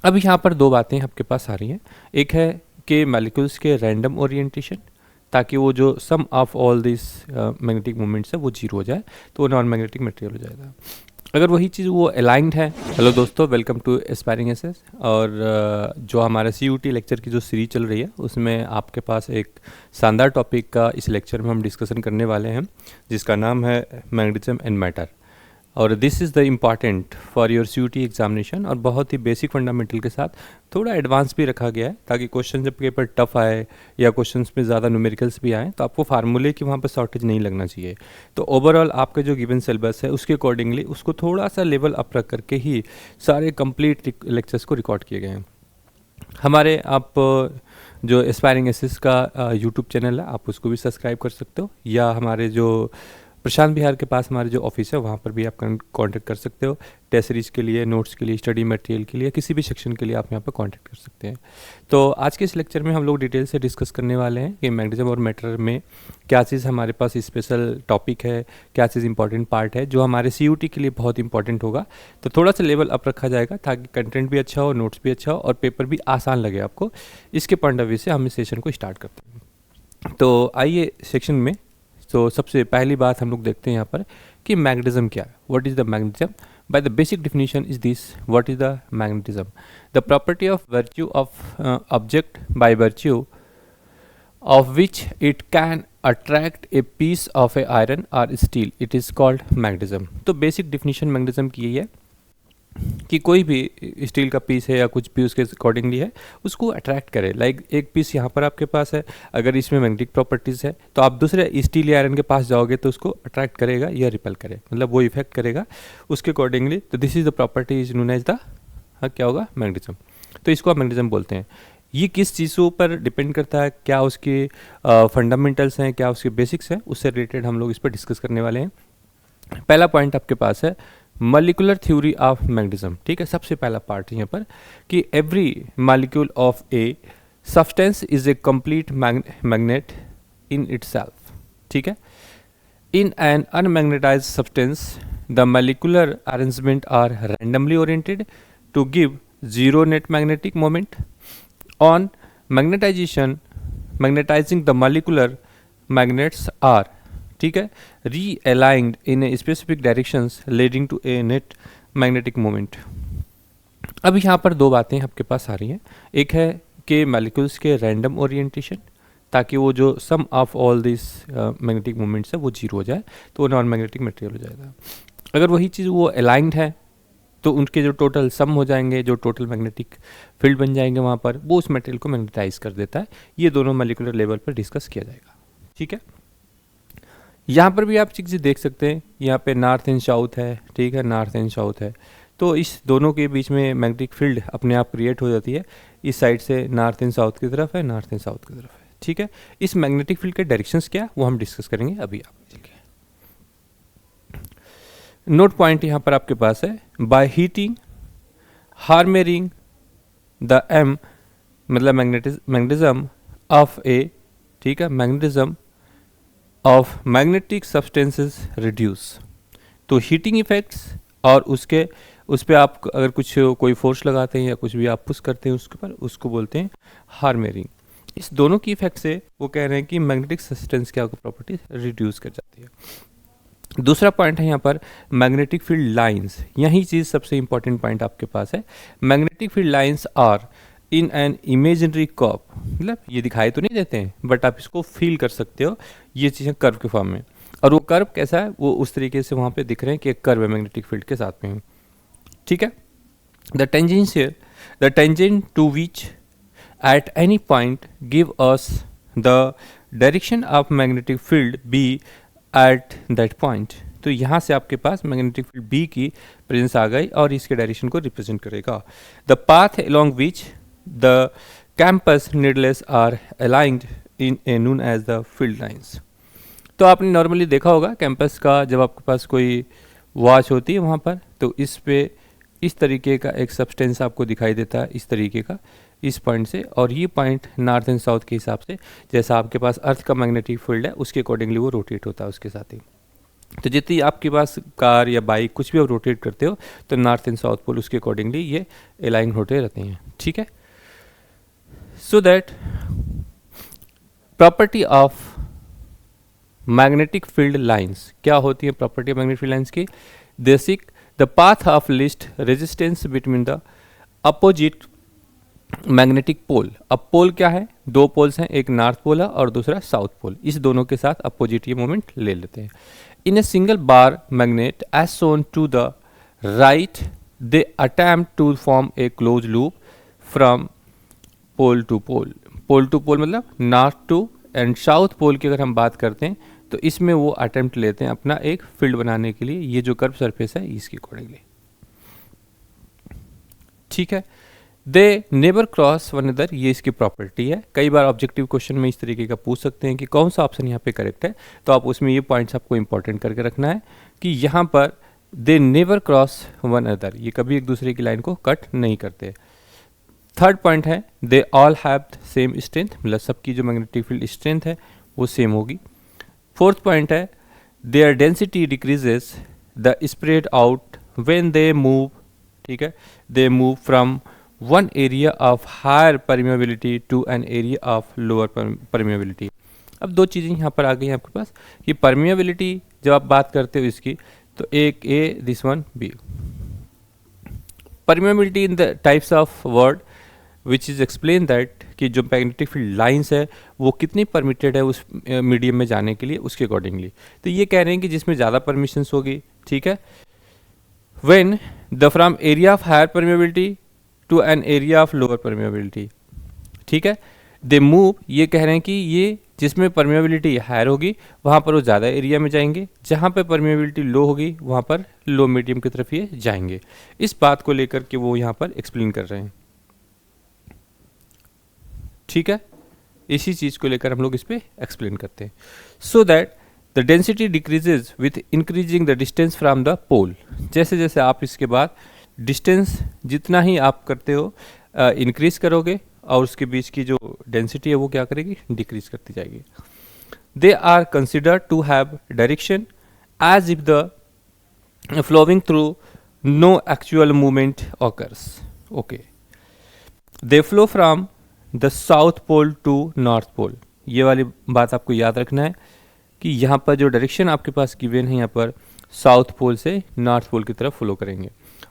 अब यहाँ पर दो बातें आपके पास आ रही हैं। एक है कि मॉलिक्यूल्स के रैंडम ओरिएंटेशन, ताकि वो जो sum of all this magnetic moments है वो जीरो हो जाए, तो वो नॉन मैग्नेटिक मटेरियल हो जाएगा। अगर वही चीज़ वो अलाइंड है। हेलो दोस्तों, वेलकम टू एस्पायरिंग एसेस। और जो हमारा CUT लेक्चर की जो सीरीज चल रही है उसमें आपके पास एक शानदार टॉपिक का इस लेक्चर में हम डिस्कशन करने वाले हैं, जिसका नाम है मैग्नेटिज्म एंड मैटर। और this is the important for your CUT examination, और बहुत ही बेसिक फंडामेंटल के साथ थोड़ा एडवांस भी रखा गया है, ताकि क्वेश्चन जब पेपर टफ आए या क्वेश्चंस में ज़्यादा न्यूमेरिकल्स भी आए तो आपको फार्मूले की वहाँ पर शॉर्टेज नहीं लगना चाहिए। तो ओवरऑल आपका जो गिवन सिलेबस है उसके अकॉर्डिंगली उसको थोड़ा सा लेवल अप रख करके ही सारे कंप्लीट लेक्चर्स को रिकॉर्ड किए गए हैं। हमारे आप जो एस्पायरिंग एसेस का यूट्यूब चैनल है आप उसको भी सब्सक्राइब कर सकते हो, या हमारे जो प्रशांत विहार के पास हमारे जो ऑफिस है वहाँ पर भी आप कांटेक्ट कर सकते हो। टेस्ट सीरीज के लिए, नोट्स के लिए, स्टडी मटेरियल के लिए, किसी भी सेक्शन के लिए आप यहाँ पर कांटेक्ट कर सकते हैं। तो आज के इस लेक्चर में हम लोग डिटेल से डिस्कस करने वाले हैं कि मैग्नेटिज्म और मैटर में क्या चीज़ हमारे पास स्पेशल टॉपिक है, क्या चीज़ इंपॉर्टेंट पार्ट है जो हमारे CUT के लिए बहुत इंपॉर्टेंट होगा। तो थोड़ा सा लेवल अप रखा जाएगा ताकि कंटेंट भी अच्छा हो, नोट्स भी अच्छा हो और पेपर भी आसान लगे आपको। इसके पॉइंट ऑफ व्यू से हम इस सेशन को स्टार्ट करते हैं। तो आइए सेक्शन में। तो सबसे पहली बात हम लोग देखते हैं यहाँ पर कि मैग्नेटिज्म क्या है। What is the magnetism? By the basic definition is this: what is the magnetism? The property of virtue of object by virtue of which it can attract a piece of a iron और steel, it is called magnetism. तो basic definition magnetism की यही है कि कोई भी steel का piece है या कुछ भी उसके अकॉर्डिंगली है उसको अट्रैक्ट करे। लाइक एक पीस यहाँ पर आपके पास है, अगर इसमें मैग्नेटिक प्रॉपर्टीज़ है तो आप दूसरे स्टील या आयरन के पास जाओगे तो उसको अट्रैक्ट करेगा या रिपेल करे, मतलब वो इफेक्ट करेगा उसके अकॉर्डिंगली। तो this is the property is known as the क्या होगा, मैग्नेटिज्म। तो इसको आप मैग्नेटिज्म बोलते हैं। ये किस चीज़ों पर डिपेंड करता है, क्या उसके फंडामेंटल्स हैं, क्या उसके बेसिक्स हैं, उससे रिलेटेड हम लोग इस पर डिस्कस करने वाले हैं। पहला पॉइंट आपके पास है मॉलिक्यूलर थ्योरी ऑफ मैग्नेटिज्म। ठीक है, सबसे पहला पार्ट यहाँ पर कि every molecule of a substance is a complete magnet in itself. ठीक है, in an unmagnetized substance the molecular arrangement are randomly oriented to give zero net magnetic moment on magnetization. Magnetizing the molecular magnets are, ठीक है, realigned in a specific directions leading to a net magnetic moment. अब यहाँ पर दो बातें आपके पास आ रही हैं। एक है कि मॉलिक्यूल्स के रैंडम ओरिएंटेशन, ताकि वो जो sum of all this magnetic moments है वो जीरो हो जाए, तो वो नॉन मैग्नेटिक मटेरियल हो जाएगा। अगर वही चीज़ वो अलाइंड है तो उनके जो टोटल सम हो जाएंगे, जो टोटल मैग्नेटिक फील्ड बन जाएंगे वहाँ पर, वो उस मटेरियल को मैग्नेटाइज कर देता है। ये दोनों मॉलिक्यूलर लेवल पर डिस्कस किया जाएगा। ठीक है, यहाँ पर भी आप चीज़ें देख सकते हैं, यहाँ पे नॉर्थ एंड साउथ है। ठीक है, नॉर्थ एंड साउथ है, तो इस दोनों के बीच में मैग्नेटिक फील्ड अपने आप क्रिएट हो जाती है। इस साइड से नॉर्थ एंड साउथ की तरफ है, नॉर्थ एंड साउथ की तरफ है। ठीक है, इस मैग्नेटिक फील्ड के डायरेक्शंस क्या वो हम डिस्कस करेंगे अभी आप। ठीक है, नोट पॉइंट यहाँ पर आपके पास है, बाय हीटिंग हार्मेरिंग द एम, मतलब मैग्नेटिज्म ऑफ ए, ठीक है, magnetism of magnetic substances reduce. तो हीटिंग इफेक्ट्स और उस पर आप अगर कुछ कोई फोर्स लगाते हैं या कुछ भी आप पुश करते हैं उसके ऊपर, उसको बोलते हैं हार्मेरिंग। इस दोनों की इफेक्ट से वो कह रहे हैं कि मैग्नेटिक सब्सटेंस की आपको प्रॉपर्टी रिड्यूस कर जाती है। दूसरा पॉइंट है यहाँ पर मैग्नेटिक फील्ड लाइंस। यही चीज़ सबसे इंपॉर्टेंट पॉइंट आपके पास है। Magnetic field lines are in an imaginary curve, मतलब ये दिखाई तो नहीं देते हैं बट आप इसको फील कर सकते हो, ये चीज़ें कर्व के फॉर्म में। और वो कर्व कैसा है, वो उस तरीके से वहाँ पे दिख रहे हैं कि एक कर्व है मैग्नेटिक फील्ड के साथ में। ठीक है, the tangent to which at any point give us the direction of magnetic field B at that point. तो यहाँ से आपके पास मैग्नेटिक फील्ड बी की प्रेजेंस आ गई और इसके डायरेक्शन को रिप्रेजेंट करेगा। The path along which the campus needles are aligned in a known as the field lines। तो आपने नॉर्मली देखा होगा कैंपस का, जब आपके पास कोई वॉच होती है वहाँ पर, तो इस पे इस तरीके का एक सब्सटेंस आपको दिखाई देता है, इस तरीके का, इस पॉइंट से। और ये पॉइंट नॉर्थ एंड साउथ के हिसाब से, जैसा आपके पास अर्थ का मैग्नेटिक फील्ड है उसके अकॉर्डिंगली वो रोटेट होता है उसके साथ ही। तो जितनी आपके पास कार या बाइक कुछ भी आप रोटेट करते हो तो नॉर्थ एंड साउथ पोल उसके अकॉर्डिंगली ये अलाइन होते रहते हैं, ठीक है। So that property of magnetic field lines, क्या होती है property of magnetic field lines की? They seek the path of least resistance between the opposite magnetic pole. अब पोल क्या है? दो पोल्स हैं, एक नॉर्थ पोल है और दूसरा साउथ पोल, इस दोनों के साथ अपोजिट ये मोमेंट ले लेते हैं। In a single bar magnet as shown to the right they attempt to form a close loop from pole to pole. Pole to pole मतलब north to and south pole की अगर हम बात करते हैं तो इसमें वो अटेम्प्ट लेते हैं अपना एक फील्ड बनाने के लिए, ये जो कर्व सरफेस है इसके अकॉर्डिंगली, ठीक है। दे नेबर क्रॉस वन अदर, ये इसकी प्रॉपर्टी है। कई बार ऑब्जेक्टिव क्वेश्चन में इस तरीके का पूछ सकते हैं कि कौन सा ऑप्शन यहाँ पे करेक्ट है, तो आप उसमें ये पॉइंट्स आपको इंपॉर्टेंट करके रखना है कि यहाँ पर they never cross one other, ये कभी एक दूसरे की लाइन को कट नहीं करते। थर्ड पॉइंट है they all have same strength, मतलब सबकी जो मैग्नेटिक फील्ड स्ट्रेंथ है वो सेम होगी। फोर्थ पॉइंट है their density decreases the spread out when they move, ठीक है, they move from one area of higher permeability to an area of lower permeability. अब दो चीज़ें यहाँ पर आ गई हैं आपके पास कि परमिएबिलिटी जब आप बात करते हो इसकी, तो एक a this one B. Permeability in the types of word which is explain that कि जो मैग्नेटिक फील्ड लाइंस है वो कितनी परमिटेड है उस मीडियम में जाने के लिए, उसके अकॉर्डिंगली। तो ये कह रहे हैं कि जिसमें ज़्यादा परमिशंस होगी, ठीक है, when the from area of higher permeability to an area of lower permeability, ठीक है, दे मूव, ये कह रहे हैं कि ये जिसमें परमिएबिलिटी हायर होगी वहाँ पर वो ज़्यादा एरिया में जाएंगे, जहाँ पे परमिएबिलिटी लो होगी वहाँ पर लो मीडियम की तरफ ये जाएंगे। इस बात को लेकर के वो यहाँ पर एक्सप्लेन कर रहे हैं, ठीक है, इसी चीज़ को लेकर हम लोग इस पर एक्सप्लेन करते हैं। So that the density decreases with increasing the distance from the pole, जैसे जैसे आप इसके बाद डिस्टेंस जितना ही आप करते हो इंक्रीज करोगे और उसके बीच की जो डेंसिटी है वो क्या करेगी? डिक्रीज करती जाएगी। They are considered to have direction as if the flowing through no actual movement occurs, okay. They flow from the south pole to north pole, ये वाली बात आपको याद रखना है कि यहाँ पर जो डायरेक्शन आपके पास गिवन है यहाँ पर साउथ पोल से नॉर्थ पोल की तरफ फ्लो करेंगे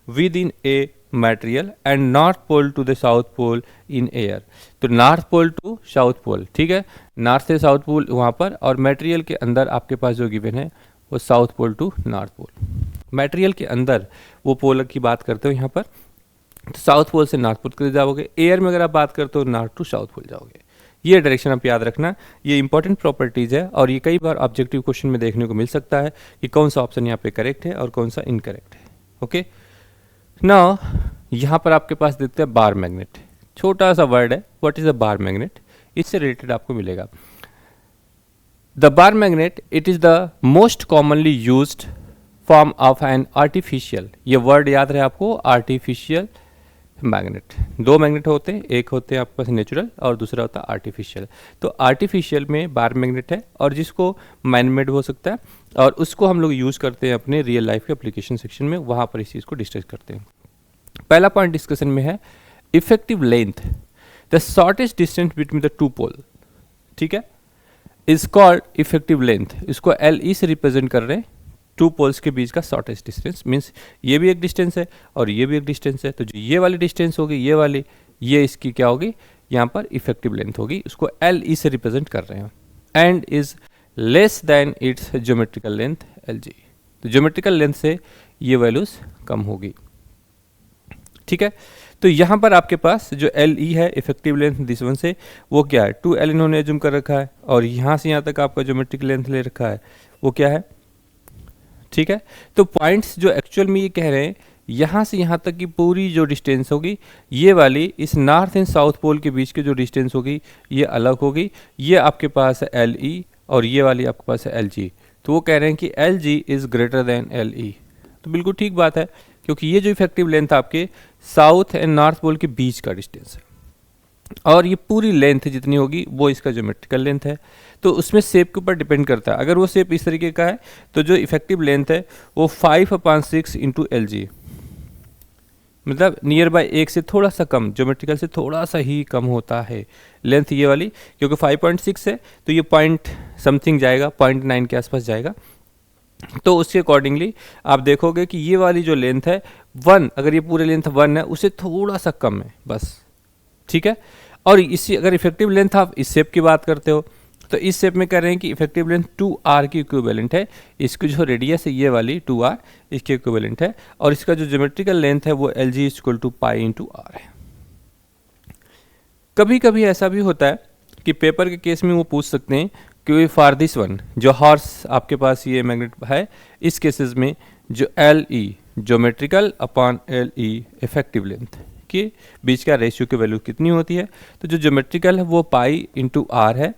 within a material and north pole to the south pole in air. तो north pole to south pole, ठीक है, नॉर्थ से साउथ पोल वहाँ पर, और मटेरियल के अंदर आपके पास जो गिवन है वो south pole to north pole. Material के अंदर वो पोल की बात करते हो यहाँ पर, तो साउथ पोल से नॉर्थ पोल की जाओगे, एयर में अगर आप बात करते हो नॉर्थ टू साउथ पोल जाओगे। ये डायरेक्शन आप याद रखना, ये इंपॉर्टेंट प्रॉपर्टीज़ है और ये कई बार ऑब्जेक्टिव क्वेश्चन में देखने को मिल सकता है कि कौन सा ऑप्शन यहाँ पे करेक्ट है और कौन सा इनकरेक्ट है, ओके। नाउ यहाँ पर आपके पास देखते हैं बार मैग्नेट, छोटा सा वर्ड है, what is a bar magnet, इससे रिलेटेड आपको मिलेगा। The bar magnet it is the most commonly used form of an artificial, ये वर्ड याद रहे आपको, आर्टिफिशियल मैग्नेट। दो मैग्नेट होते हैं, एक होते हैं आपके पास नेचुरल और दूसरा होता है आर्टिफिशियल। तो आर्टिफिशियल में बार मैग्नेट है और जिसको मैनमेड हो सकता है और उसको हम लोग यूज़ करते हैं अपने रियल लाइफ के एप्लीकेशन सेक्शन में, वहाँ पर इस चीज़ को डिस्कस करते हैं। पहला पॉइंट डिस्कशन में है effective length, the shortest distance between the two pole, ठीक है, इज कॉल्ड इफेक्टिव लेंथ। इसको LE से रिप्रेजेंट कर रहे हैं, टू पोल्स के बीच का शॉर्टेस्ट डिस्टेंस, मीन्स ये भी एक डिस्टेंस है और ये भी एक डिस्टेंस है, तो जो ये वाली डिस्टेंस होगी ये वाली, ये इसकी क्या होगी यहाँ पर इफेक्टिव लेंथ होगी, उसको LE से रिप्रेजेंट कर रहे हैं। And is less than it's geometrical length LG, तो ज्योमेट्रिकल लेंथ से ये वैल्यूज कम होगी, ठीक है। तो यहाँ पर आपके पास जो LE है इफेक्टिव लेंथ दिस वन से, वो क्या है 2L इन्होंने एज्यूम कर रखा है और यहाँ से यहाँ तक आपका ज्योमेट्रिक लेंथ ले रखा है वो क्या है, ठीक है। तो पॉइंट्स जो एक्चुअल में ये कह रहे हैं यहाँ से यहाँ तक की पूरी जो डिस्टेंस होगी ये वाली इस नॉर्थ एंड साउथ पोल के बीच की जो डिस्टेंस होगी ये अलग होगी, ये आपके पास है LE और ये वाली आपके पास है LG। तो वो कह रहे हैं कि LG is greater than LE, तो बिल्कुल ठीक बात है क्योंकि ये जो इफेक्टिव लेंथ आपके साउथ एंड नॉर्थ पोल के बीच का डिस्टेंस है, और ये पूरी लेंथ जितनी होगी वो इसका ज्योमेट्रिकल लेंथ है। तो उसमें शेप के ऊपर डिपेंड करता है। अगर वो शेप इस तरीके का है तो जो इफेक्टिव लेंथ है वो 5/6 इंटू LG, मतलब नियर बाय 1 से थोड़ा सा कम, ज्योमेट्रिकल से थोड़ा सा ही कम होता है लेंथ ये वाली, क्योंकि 5.6 है तो ये पॉइंट समथिंग जाएगा, 0.9 के आसपास जाएगा। तो उसके अकॉर्डिंगली आप देखोगे कि ये वाली जो लेंथ है 1, अगर ये पूरे लेंथ 1 है उससे थोड़ा सा कम है बस, ठीक है। और इसी अगर इफेक्टिव लेंथ आप इस शेप की बात करते हो तो इस शेप में कह रहे हैं कि इफेक्टिव लेंथ 2r की इक्विवेलेंट है, इसकी जो रेडियस है ये वाली 2r इसके इक्विवेलेंट है, और इसका जो ज्योमेट्रिकल लेंथ है वो LG equal to pi into r है। कभी कभी ऐसा भी होता है कि पेपर के केस में वो पूछ सकते हैं कि फॉर दिस वन, जो हॉर्स आपके पास ये मैग्नेट है, इस केसेस में जो LE geometrical upon LE effective length के बीच का रेशियो की वैल्यू कितनी होती है, तो जो ज्योमेट्रिकल है वो पाई इंटू r है,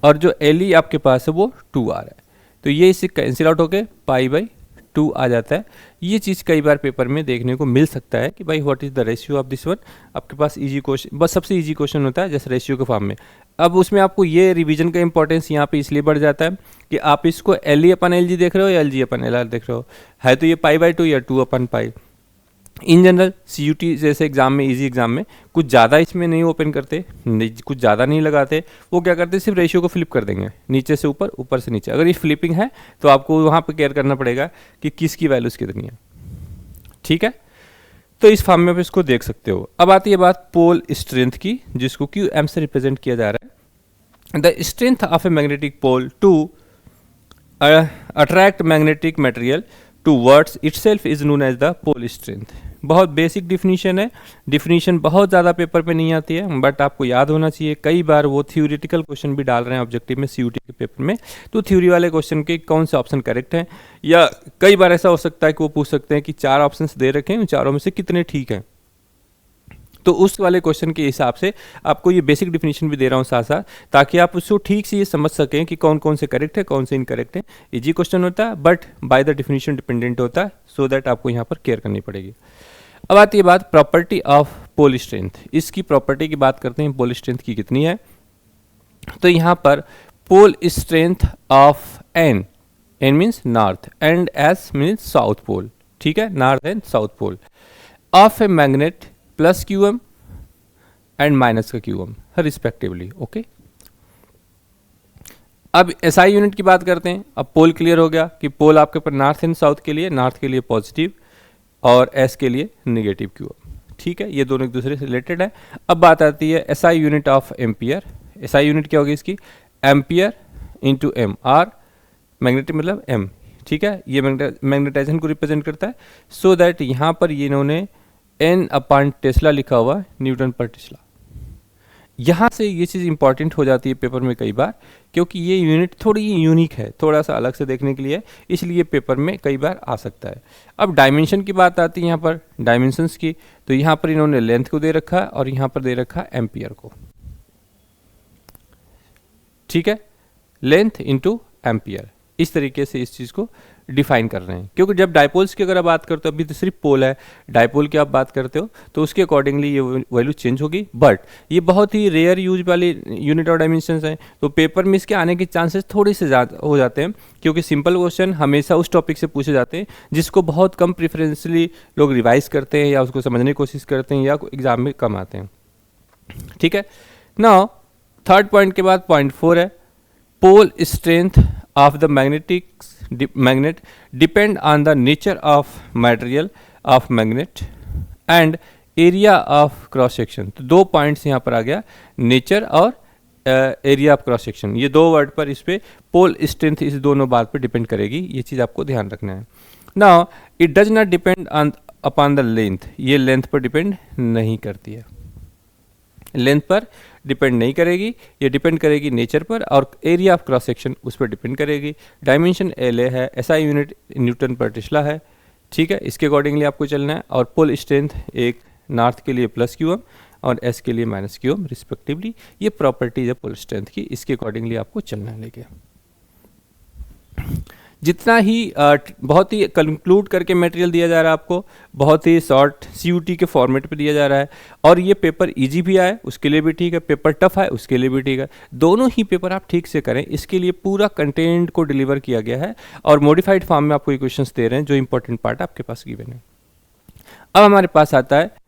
और जो LE आपके पास है वो 2r है। तो ये इससे कैंसिल आउट होके पाई/2 आ जाता है। ये चीज़ कई बार पेपर में देखने को मिल सकता है कि भाई what is the ratio of this one. आपके पास इजी क्वेश्चन, बस सबसे इजी क्वेश्चन होता है जैसे रेशियो के फॉर्म में। अब उसमें आपको ये रिवीजन का इंपॉर्टेंस यहाँ पे इसलिए बढ़ जाता है कि आप इसको LE/LG देख रहे हो या LG/LR देख रहे हो, है तो ये पाई/2 या 2/पाई। इन जनरल CUT जैसे एग्जाम में, इजी एग्जाम में कुछ ज़्यादा इसमें नहीं ओपन करते, कुछ ज़्यादा नहीं लगाते, वो क्या करते सिर्फ रेशियो को फ्लिप कर देंगे, नीचे से ऊपर, ऊपर से नीचे। अगर ये फ्लिपिंग है तो आपको वहाँ पे केयर करना पड़ेगा कि किसकी वैल्यूज़ कितनी है, ठीक है। तो इस फॉर्म में आप इसको देख सकते हो। अब आती है बात पोल स्ट्रेंथ की, जिसको QM से रिप्रेजेंट किया जा रहा है। The strength of a magnetic pole to attract magnetic material towards itself is known as the pole strength. बहुत बेसिक डिफिनीशन है, डिफिनीशन बहुत ज़्यादा पेपर पे नहीं आती है, बट आपको याद होना चाहिए। कई बार वो थ्योरेटिकल क्वेश्चन भी डाल रहे हैं ऑब्जेक्टिव में, CUT के पेपर में, तो थ्योरी वाले क्वेश्चन के कौन से ऑप्शन करेक्ट हैं, या कई बार ऐसा हो सकता है कि वो पूछ सकते हैं कि 4 ऑप्शन दे रखे हैं, उन चारों में से कितने ठीक हैं। तो उस वाले क्वेश्चन के हिसाब से आपको ये बेसिक डिफिनीशन भी दे रहा हूँ साथ साथ, ताकि आप उसको ठीक से ये समझ सकें कि कौन कौन से करेक्ट है, कौन से इनकरेक्ट है। इजी क्वेश्चन होता है but by the definition dependent होता है, सो दैट आपको यहाँ पर केयर करनी पड़ेगी। अब आती है बात प्रॉपर्टी ऑफ पोल स्ट्रेंथ। इसकी प्रॉपर्टी की बात करते हैं, पोल स्ट्रेंथ की कितनी है। तो यहाँ पर pole strength of N means north and S means south pole, ठीक है, north and south pole of a magnet plus QM and minus का QM रिस्पेक्टिवली, ओके। अब SI यूनिट की बात करते हैं। अब पोल क्लियर हो गया कि पोल आपके ऊपर नॉर्थ एंड साउथ के लिए, नॉर्थ के लिए पॉजिटिव और S के लिए नेगेटिव QM, ठीक है, ये दोनों एक दूसरे से रिलेटेड है। अब बात आती है SI unit of ampere. SI unit क्या होगी इसकी, ampere into M, R magnetic मतलब M, ठीक है, ये मैग्नेटाइजेशन को रिप्रेजेंट करता है। सो दैट यहाँ पर ये इन्होंने N/टेस्ला लिखा हुआ, न्यूटन पर टेस्ला। यहाँ से ये चीज़ इंपॉर्टेंट हो जाती है पेपर में कई बार, क्योंकि ये यूनिट थोड़ी यूनिक है, थोड़ा सा अलग से देखने के लिए, इसलिए पेपर में कई बार आ सकता है। अब डायमेंशन की बात आती है यहाँ पर, डायमेंशंस की। तो यहाँ पर इन्होंने लेंथ को दे रखा है और यहाँ पर दे रखा है एम्पियर को, ठीक है, लेंथ इंटू एम्पियर, इस तरीके से इस चीज़ को डिफाइन कर रहे हैं। क्योंकि जब डायपोल्स की अगर आप बात करते हो, अभी तो सिर्फ पोल है, डायपोल की आप बात करते हो तो उसके अकॉर्डिंगली ये वैल्यू चेंज होगी। बट ये बहुत ही रेयर यूज वाली यूनिट और डायमेंशंस हैं, तो पेपर में इसके आने के चांसेस थोड़े से ज़्यादा हो जाते हैं, क्योंकि सिंपल क्वेश्चन हमेशा उस टॉपिक से पूछे जाते हैं जिसको बहुत कम प्रिफरेंसली लोग रिवाइज करते हैं या उसको समझने की कोशिश करते हैं, या एग्जाम में कम आते हैं, ठीक है। नाउ थर्ड पॉइंट के बाद पॉइंट 4 है, pole strength of the magnet depend on the nature of material of magnet and area of cross section। तो 2 पॉइंट्स यहाँ पर आ गया, नेचर और एरिया ऑफ क्रॉस सेक्शन। ये 2 वर्ड पर इस पे पोल स्ट्रेंथ इस दोनों बात पर डिपेंड करेगी, ये चीज़ आपको ध्यान रखना है। Now it does not depend on upon the length, ये लेंथ पर डिपेंड नहीं करती है, लेंथ पर डिपेंड नहीं करेगी, ये डिपेंड करेगी नेचर पर, और एरिया ऑफ क्रॉस सेक्शन उस पर डिपेंड करेगी। डायमेंशन LA है, SI यूनिट न्यूटन पर टेस्ला है, ठीक है, इसके अकॉर्डिंगली आपको चलना है। और पोल स्ट्रेंथ एक नॉर्थ के लिए प्लस QM और S के लिए माइनस QM रिस्पेक्टिवली, ये प्रॉपर्टीज है पोल स्ट्रेंथ की, इसके अकॉर्डिंगली आपको चलना है लेके। जितना ही बहुत ही कंक्लूड करके मटेरियल दिया जा रहा है आपको, बहुत ही शॉर्ट CUT के फॉर्मेट पे दिया जा रहा है, और ये पेपर इजी भी आए उसके लिए भी ठीक है, पेपर टफ आए उसके लिए भी ठीक है, दोनों ही पेपर आप ठीक से करें, इसके लिए पूरा कंटेंट को डिलीवर किया गया है और मॉडिफाइड फॉर्म में आपको ये क्वेश्चंस दे रहे हैं जो इंपॉर्टेंट पार्ट आपके पास गिवन है। अब हमारे पास आता है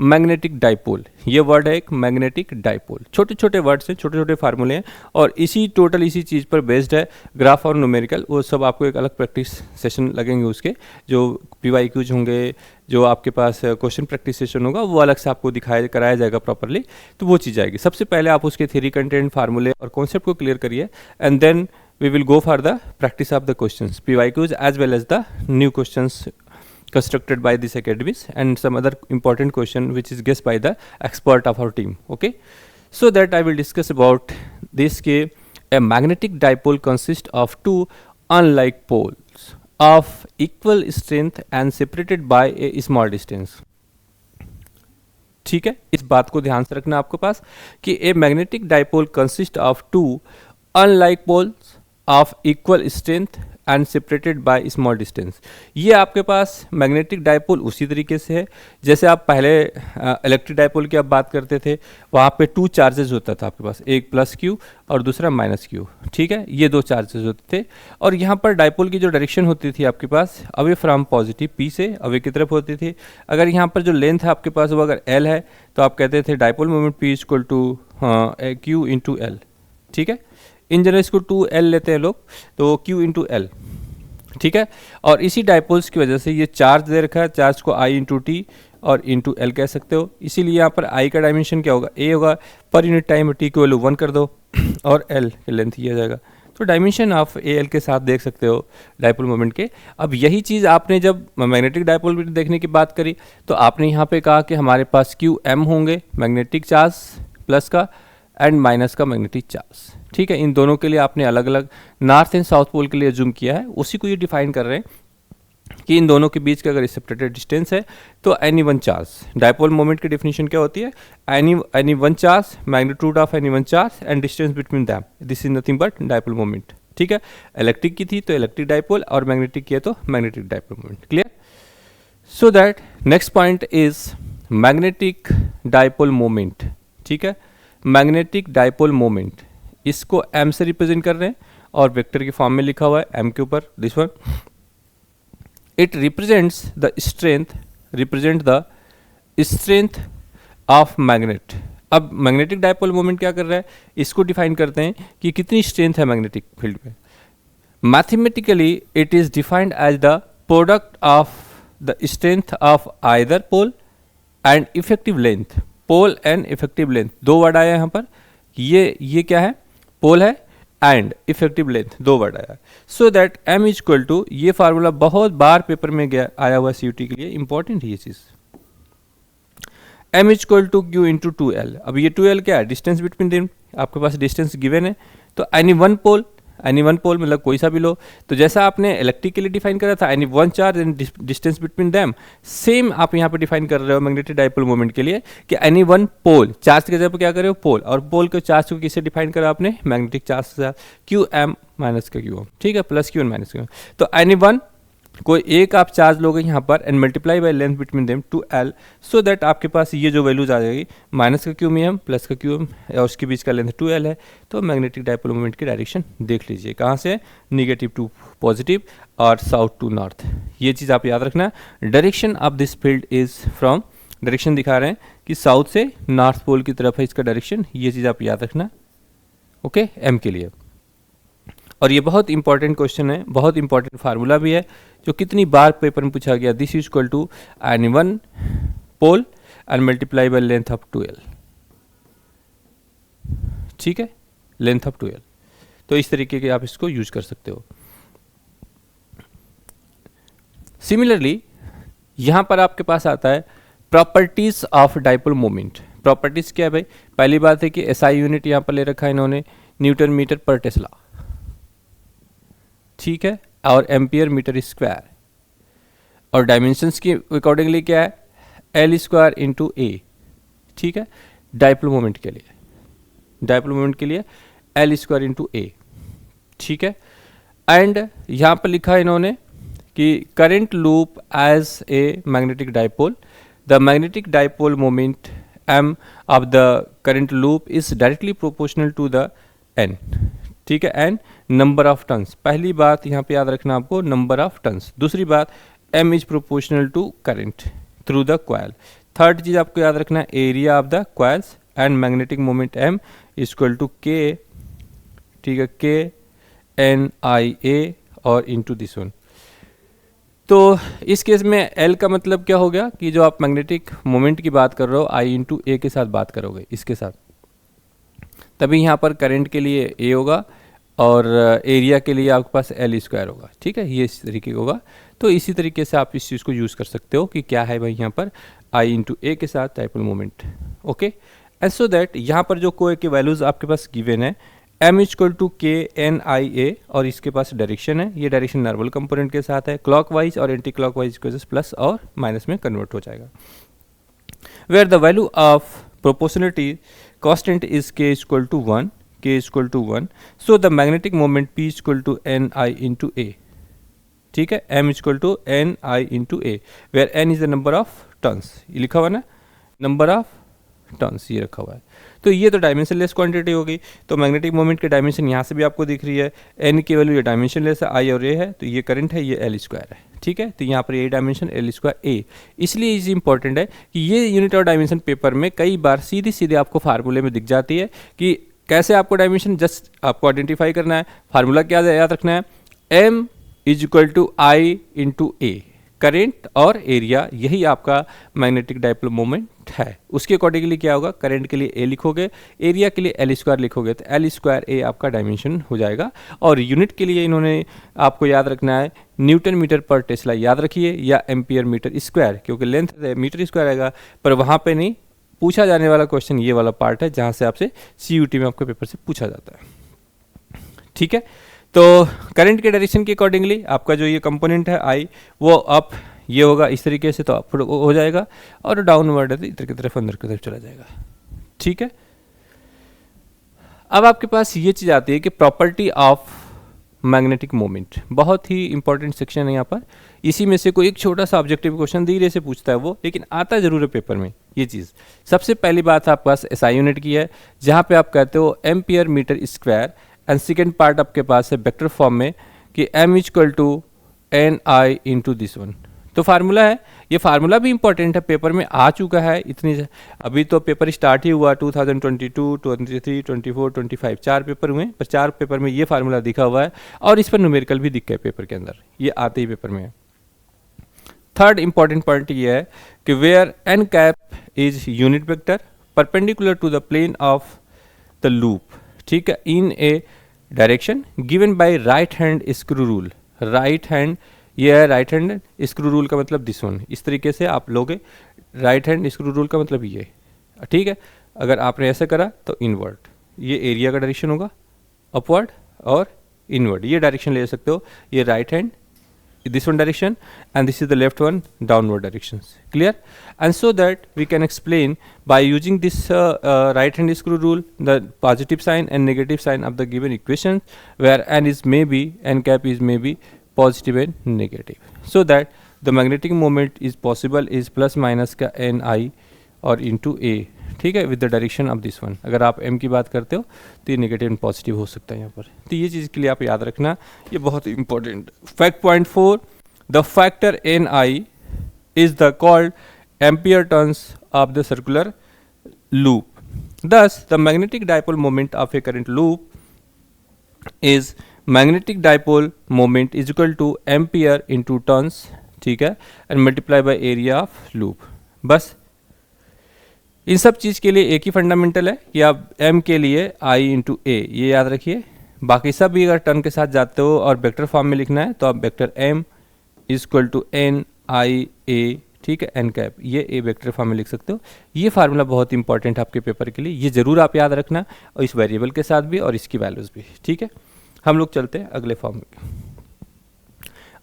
मैग्नेटिक डाइपोल। ये वर्ड है एक मैग्नेटिक डाइपोल, छोटे छोटे वर्ड्स हैं, छोटे छोटे फार्मूले हैं, और इसी चीज़ पर बेस्ड है ग्राफ और न्यूमेरिकल। वो सब आपको एक अलग प्रैक्टिस सेशन लगेंगे उसके, जो PYQs होंगे, जो आपके पास क्वेश्चन प्रैक्टिस सेशन होगा, वो अलग से आपको कराया जाएगा प्रॉपरली, तो वो चीज़ आएगी। सबसे पहले आप उसके थ्योरी, कंटेंट, फार्मूले और कॉन्सेप्ट को क्लियर करिए, and then we will go for the practice of the questions, PYQs as well as the new questions constructed by this academies and some other important question which is guessed by the expert of our team. Okay, so that I will discuss about this case. A magnetic dipole consists of two unlike poles of equal strength and separated by a small distance. ठीक है, इस बात को ध्यान से रखना आपके पास कि a magnetic dipole consist of two unlike poles of equal strength and separated by small distance. ये आपके पास मैग्नेटिक डाइपोल उसी तरीके से है जैसे आप पहले इलेक्ट्रिक डाइपोल की आप बात करते थे, वहाँ पे 2 चार्जेस होता था आपके पास, एक +Q और दूसरा -Q। ठीक है, ये 2 चार्जेस होते थे, और यहाँ पर डाइपोल की जो डायरेक्शन होती थी आपके pass away from positive P से अवे की तरफ होती थी। अगर यहाँ पर जो लेंथ है आपके पास वो अगर L है तो आप कहते थे dipole moment P = Q × L। ठीक है, इन जनरल इसको 2L लेते हैं लोग, तो Q × L। ठीक है, और इसी डाइपोल्स की वजह से ये चार्ज दे रखा है, चार्ज को I × T और × L कह सकते हो। इसीलिए यहाँ पर I का डायमेंशन क्या होगा, A होगा, पर यूनिट टाइम T को वैल्यू 1 कर दो और L की लेंथ ये जाएगा, तो डायमेंशन ऑफ AL के साथ देख सकते हो डाइपोल मोमेंट के। अब यही चीज़ आपने जब मैग्नेटिक डाइपोल देखने की बात करी तो आपने यहाँ पे कहा कि हमारे पास QM होंगे मैग्नेटिक चार्ज प्लस का एंड माइनस का मैग्नेटिक चार्ज। ठीक है, इन दोनों के लिए आपने अलग अलग नॉर्थ एंड साउथ पोल के लिए जूम किया है, उसी को ये डिफाइन कर रहे हैं कि इन दोनों के बीच का अगर सेपरेटेड डिस्टेंस है तो any one charge. Dipole moment की डेफिनेशन क्या होती है, any one charge, magnitude of any one charge and distance between them, this is nothing but dipole moment. ठीक है, इलेक्ट्रिक की थी तो इलेक्ट्रिक डाइपोल और मैग्नेटिक की है तो magnetic dipole moment. Clear? So that next point is magnetic dipole moment. ठीक है, मैग्नेटिक डाइपोल मोमेंट इसको m से रिप्रेजेंट कर रहे हैं और वेक्टर के फॉर्म में लिखा हुआ है m के ऊपर, this one. It represents the strength of magnet. अब मैग्नेटिक डाइपोल मोमेंट क्या कर रहा है, इसको डिफाइन करते हैं कि कितनी स्ट्रेंथ है मैग्नेटिक फील्ड में। Mathematically it is defined as the product of the strength of either pole and effective length. Pole and effective length, 2 word आया यहाँ पर, ये क्या है, पोल है एंड इफेक्टिव लेंथ, 2 वर्ड आया। सो दैट m = ये फार्मूला बहुत बार पेपर में आया हुआ CUT के लिए, इंपॉर्टेंट है ये चीज। m = Q × 2L। अब ये 2L क्या है, डिस्टेंस बिटवीन देम, आपके पास डिस्टेंस गिवन है, तो एनी वन पोल मतलब कोई सा भी लो, तो जैसा आपने इलेक्ट्रिक के लिए डिफाइन करा था any one charge and distance between them, same आप यहाँ पे डिफाइन कर रहे हो मैग्नेटिक डाइपोल मोमेंट के लिए कि एनी वन पोल, चार्ज के जगह पे क्या कर रहे हो, पोल, और पोल के चार्ज को किससे डिफाइन करा आपने, मैग्नेटिक चार्ज के साथ, QM - QM। ठीक है, +Q - Q। तो एनी वन कोई एक आप चार्ज लोगे यहाँ पर and multiply by length between them 2L, so that आपके पास ये जो वैल्यूज आ जाएगी, -QM + QM और उसके बीच का लेंथ 2L है। तो मैग्नेटिक डाइपोल मोमेंट की डायरेक्शन देख लीजिए, कहाँ से, नेगेटिव टू पॉजिटिव और साउथ टू नॉर्थ। ये चीज़ आप याद रखना, direction of this field is from, direction दिखा रहे हैं कि साउथ से नॉर्थ पोल की तरफ है इसका डायरेक्शन, ये चीज़ आप याद रखना। ओके, M के लिए। और ये बहुत इंपॉर्टेंट क्वेश्चन है, बहुत इंपॉर्टेंट फार्मूला भी है जो कितनी बार पेपर में पूछा गया, this = any one pole and multiply by length of 2L। ठीक है, लेंथ ऑफ 2L, तो इस तरीके के आप इसको यूज कर सकते हो। सिमिलरली यहां पर आपके पास आता है properties of dipole moment. Properties क्या है भाई, पहली बात है कि SI यूनिट यहां पर ले रखा है इन्होंने, न्यूटन मीटर पर टेस्ला। ठीक है, और एम्पियर मीटर स्क्वायर, और डायमेंशंस की अकॉर्डिंगली क्या है, L² × A। ठीक है, डाइपोल मोमेंट के लिए L² × A। ठीक है, एंड यहाँ पर लिखा है इन्होंने कि current loop as a magnetic dipole, the magnetic dipole moment m of the current loop is directly proportional to the n, ठीक है, n नंबर ऑफ टर्न्स। पहली बात यहाँ पे याद रखना आपको, नंबर ऑफ टर्न्स। दूसरी बात, m is proportional to current through the coil. Third चीज आपको याद रखना, area of the coils and magnetic moment m equal to k, ठीक है, k n i a और इनटू दिस वन। तो इस केस में L का मतलब क्या हो गया कि जो आप मैग्नेटिक मोमेंट की बात कर रहे हो I इंटू ए के साथ बात करोगे, इसके साथ, तभी यहाँ पर करंट के लिए A होगा और एरिया के लिए आपके पास L स्क्वायर होगा, ठीक है, ये इस तरीके का होगा। तो इसी तरीके से आप इस चीज़ को यूज़ कर सकते हो कि क्या है भाई यहाँ पर I इंटू ए के साथ dipole moment, okay. And so that यहाँ पर जो कोई के वैल्यूज़ आपके पास गिवन है, m इक्वल टू के एन आई ए, और इसके पास डायरेक्शन है, ये डायरेक्शन नॉर्मल कंपोनेंट के साथ है, क्लॉकवाइज और एंटी क्लॉकवाइज की वजह से प्लस और माइनस में कन्वर्ट हो जाएगा। Where the value of proportionality constant is k equal to 1, k equal to 1, so the magnetic moment p equal to N I into A, ठीक है, m equal to N I into A, where n is the number of turns, ये लिखा हुआ ना, number of turns ये रखा हुआ है। तो ये तो डायमेंशनलेस क्वांटिटी होगी, तो मैग्नेटिक मोमेंट की डायमेंशन यहाँ से भी आपको दिख रही है, n की वैल्यू ये डायमेंशनलेस है, I और A है, तो ये करंट है, ये L स्क्वायर है, ठीक है। तो यहाँ पर A dimension L square A, इसलिए इज इंपॉर्टेंट है कि ये यूनिट और डायमेंशन पेपर में कई बार सीधी सीधे आपको फार्मूले में दिख जाती है कि कैसे आपको डायमेंशन जस्ट आपको आइडेंटिफाई करना है। फार्मूला क्या याद रखना है, M is equal to I into A, current और एरिया, यही आपका मैग्नेटिक डाइपोल मोमेंट है। उसके अकॉर्डिंगली क्या होगा, करंट के लिए ए लिखोगे, एरिया के लिए एल स्क्वायर लिखोगे, तो एल स्क्वायर ए आपका डायमेंशन हो जाएगा। और यूनिट के लिए इन्होंने आपको याद रखना है न्यूटन मीटर पर टेस्ला, याद रखिए, या एम्पियर मीटर स्क्वायर, क्योंकि लेंथ मीटर स्क्वायर आएगा, पर वहाँ पे नहीं पूछा जाने वाला क्वेश्चन ये वाला पार्ट है जहाँ से आपसे CUT में आपके पेपर से पूछा जाता है, ठीक है। तो करंट के डायरेक्शन के अकॉर्डिंगली आपका जो ये कंपोनेंट है I, वो अप ये होगा इस तरीके से, तो अप हो जाएगा, और डाउनवर्ड है तो इधर की तरफ अंदर की तरफ चला जाएगा, ठीक है। अब आपके पास ये चीज़ आती है कि प्रॉपर्टी ऑफ मैग्नेटिक मोमेंट, बहुत ही इंपॉर्टेंट सेक्शन है यहाँ पर। इसी में से कोई एक छोटा सा ऑब्जेक्टिव क्वेश्चन धीरे से पूछता है वो, लेकिन आता जरूर है पेपर में ये चीज़। सबसे पहली बात आपके पास SI यूनिट की है, जहाँ पे आप कहते हो ampere metre square, and second part आपके पास है वेक्टर फॉर्म में कि m equal to N I into this one. तो फार्मूला है, ये फार्मूला भी इंपॉर्टेंट है, पेपर में आ चुका है इतनी, अभी तो पेपर स्टार्ट ही हुआ, 2022, 23, 24, 25 4 पेपर हुए, पर 4 पेपर में ये फार्मूला दिखा हुआ है, और इस पर न्यूमेरिकल भी दिखा है पेपर के अंदर, ये आते ही पेपर में है। थर्ड इंपॉर्टेंट पॉइंट ये है कि where n cap is unit vector perpendicular to the plane of the loop, ठीक है, in a direction given by right hand screw rule. Right hand, ये है राइट हैंड स्क्रू रूल का मतलब this one, इस तरीके से आप लोगे, राइट हैंड स्क्रू रूल का मतलब ये, ठीक है। अगर आपने ऐसे करा तो इनवर्ड, ये एरिया का डायरेक्शन होगा, अपवर्ड और इनवर्ड, ये डायरेक्शन ले सकते हो, ये right hand this one direction and this is the left one downward directions, clear? And so that we can explain by using this right hand screw rule the positive sign and negative sign of the given equation, where n is maybe, n cap is maybe positive and negative, so that the magnetic moment is possible is plus minus का n I और into a, ठीक है, with the direction of this one. अगर आप m की बात करते हो तो ये नेगेटिव एंड पॉजिटिव हो सकता है यहाँ पर, तो ये चीज़ के लिए आप याद रखना, ये बहुत important. Fact point 4, the factor N I is the called ampere turns of the circular loop, thus the magnetic dipole moment of a current loop is magnetic dipole moment is equal to ampere into turns, ठीक है, and multiply by area of loop. बस इन सब चीज़ के लिए एक ही fundamental है कि आप m के लिए I इंटू ए, ये याद रखिए। बाकी सब भी अगर टर्न के साथ जाते हो और वेक्टर फॉर्म में लिखना है तो आप vector m equal to N I A, ठीक है, n कैप, ये ए वेक्टर फॉर्म में लिख सकते हो। ये फार्मूला बहुत इंपॉर्टेंट है आपके पेपर के लिए, ये जरूर आप याद रखना, और इस वेरिएबल के साथ भी और इसकी वैल्यूज़ भी, ठीक है। हम लोग चलते हैं अगले फॉर्म में।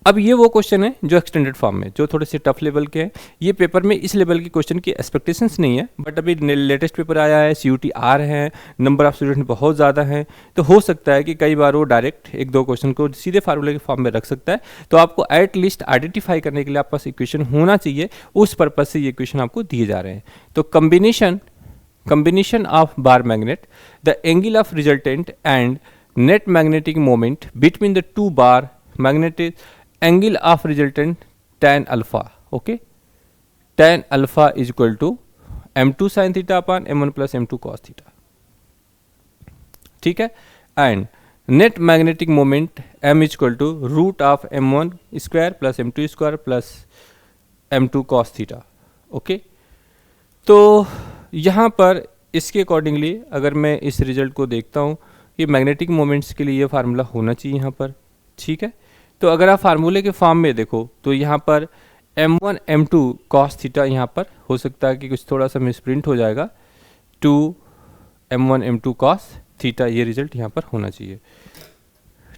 अब ये वो क्वेश्चन है जो एक्सटेंडेड फॉर्म में, जो थोड़े से टफ लेवल के हैं। ये पेपर में इस लेवल के क्वेश्चन की एक्सपेक्टेशंस नहीं है, बट अभी लेटेस्ट पेपर आया है, CUT आ रहे हैं, नंबर ऑफ स्टूडेंट बहुत ज़्यादा हैं, तो हो सकता है कि कई बार वो डायरेक्ट एक दो क्वेश्चन को सीधे फार्मूले के फॉर्म में रख सकता है। तो आपको एट लीस्ट आइडेंटिफाई करने के लिए आपके पास इक्वेशन होना चाहिए, उस पर्पज से ये इक्वेशन आपको दिए जा रहे हैं। तो combination of bar magnet, the angle of resultant and net magnetic moment between the two bar magnet is angle of resultant tan alpha. Okay, tan alpha is equal to m2 sin theta upon m1 plus m2 cos theta. ठीक है, and net magnetic moment m is equal to root of m1 square plus m2 square plus m2 cos theta. Okay, तो यहाँ पर इसके accordingly अगर मैं इस result को देखता हूँ, ये मैग्नेटिक मोमेंट्स के लिए ये फार्मूला होना चाहिए यहाँ पर। ठीक है, तो अगर आप फार्मूले के फॉर्म में देखो तो यहाँ पर m1 m2 cos थीटा यहाँ पर हो सकता है कि कुछ थोड़ा सा मिसप्रिंट हो जाएगा, 2 m1 m2 cos थीटा, ये रिजल्ट यहाँ पर होना चाहिए।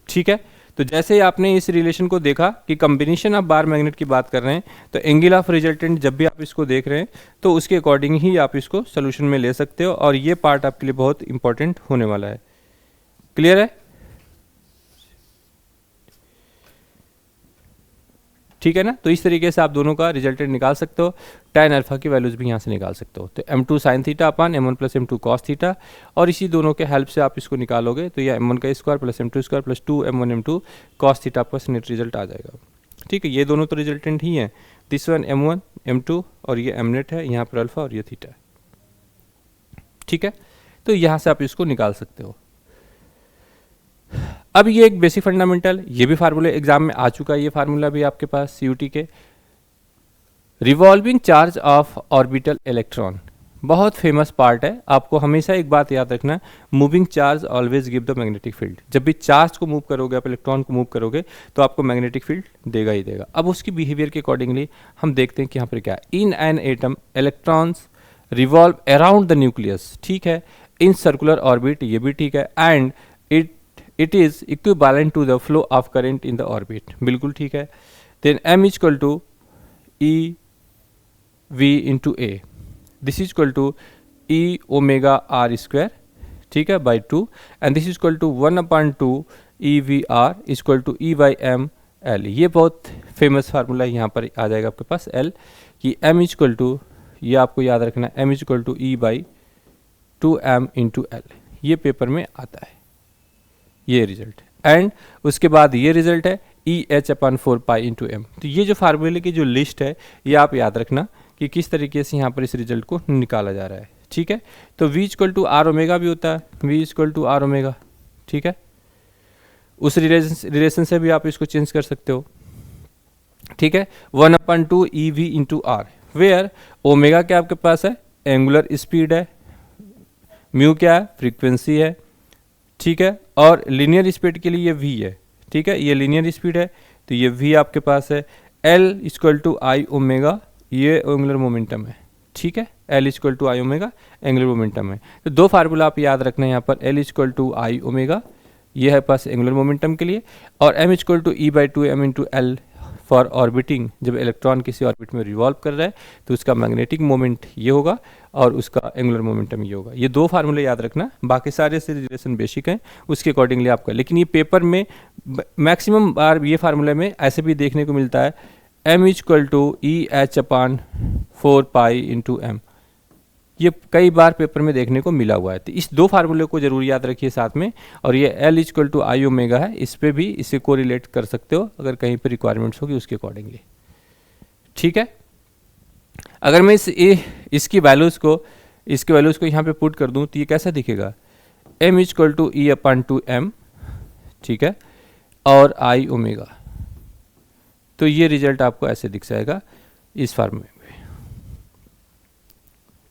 ठीक है, तो जैसे ही आपने इस रिलेशन को देखा कि कॉम्बिनेशन ऑफ बार मैग्नेट की बात कर रहे हैं, तो एंगल ऑफ रिजल्टेंट जब भी आप इसको देख रहे हैं तो उसके अकॉर्डिंग ही आप इसको सोल्यूशन में ले सकते हो, और ये पार्ट आपके लिए बहुत इंपॉर्टेंट होने वाला है। क्लियर है? ठीक है ना, तो इस तरीके से आप दोनों का रिजल्टेंट निकाल सकते हो, tan अल्फा की वैल्यूज भी यहाँ से निकाल सकते हो। तो m2 sin theta upon m1 plus m2 cos theta, और इसी दोनों के हेल्प से आप इसको निकालोगे तो ये m1 का square plus m2 square plus 2 m1 m2 cos theta plus net result आ जाएगा। ठीक है, ये दोनों तो रिजल्टेंट ही हैं, दिस वन m1 m2 और ये m नेट है, यहाँ पर अल्फा और ये थीटा। ठीक है, तो यहाँ से आप इसको निकाल सकते हो। अब ये एक बेसिक फंडामेंटल, ये भी फार्मूला एग्जाम में आ चुका है, ये फार्मूला भी आपके पास CUT के। Revolving charge of orbital electron, बहुत फेमस पार्ट है, आपको हमेशा एक बात याद रखना, moving charge always give the magnetic field. जब भी चार्ज को मूव करोगे, आप इलेक्ट्रॉन को मूव करोगे तो आपको मैग्नेटिक फील्ड देगा ही देगा। अब उसकी बिहेवियर के अकॉर्डिंगली हम देखते हैं कि यहाँ पर क्या है। In an atom electrons revolve around the nucleus, ठीक है, इन सर्कुलर ऑर्बिट, ये भी ठीक है, and it is equivalent to the flow of current in the orbit, बिल्कुल ठीक है। Then m is equal to e v into A, this is equal to e omega r square, ठीक है, by 2, and this is equal to 1/2 e v r is equal to e by m l. ये बहुत famous formula यहाँ पर आ जाएगा आपके पास एल, कि m इज इक्वल टू, ये आपको याद रखना, m is equal to e by 2m into l, ये पेपर में आता है ये रिजल्ट। एंड उसके बाद ये रिजल्ट है EH/4 पाई इंटू एम। तो ये जो फार्मूले की जो लिस्ट है ये आप याद रखना कि किस तरीके से यहाँ पर इस रिजल्ट को निकाला जा रहा है। ठीक है, तो V equal to r omega भी होता है, V equal to r omega, ठीक है, उस रिलेशन से भी आप इसको चेंज कर सकते हो। ठीक है, 1/2 EV into r, where omega क्या आपके पास है, एंगुलर स्पीड है, म्यू क्या है, फ्रीक्वेंसी है, ठीक है, और लीनियर स्पीड के लिए ये v है, ठीक है, ये लीनियर स्पीड है तो ये v आपके पास है। L equal to I omega, ये एंगुलर मोमेंटम है, ठीक है, L equal to I omega angular momentum है। तो दो फार्मूला आप याद रखना है यहाँ पर, L equal to I omega, ये है पास एंगुलर मोमेंटम के लिए, और m equal to e by 2m into l for orbiting. जब इलेक्ट्रॉन किसी ऑर्बिट में रिवॉल्व कर रहा है तो उसका मैग्नेटिक मोमेंट ये होगा और उसका एंगुलर मोमेंटम ये होगा। ये दो फार्मूले याद रखना, बाकी सारे से रिलेशन बेसिक हैं, उसके अकॉर्डिंगली आपका। लेकिन ये पेपर में मैक्सिमम बार ये फार्मूले में ऐसे भी देखने को मिलता है, m equal to EH/4 pi into m, ये कई बार पेपर में देखने को मिला हुआ है। तो इस दो फार्मूले को जरूर याद रखिए साथ में, और ये L equal to I omega है, इस पे भी इसे को रिलेट कर सकते हो अगर कहीं पर रिक्वायरमेंट्स होगी उसके अकॉर्डिंगली। ठीक है, अगर मैं इसकी वैल्यूज़ को यहाँ पे पुट कर दूँ तो ये कैसा दिखेगा, m इक्वल टू E/2m, ठीक है, और आई ओमेगा, तो ये रिजल्ट आपको ऐसे दिख जाएगा इस फार्मूले में।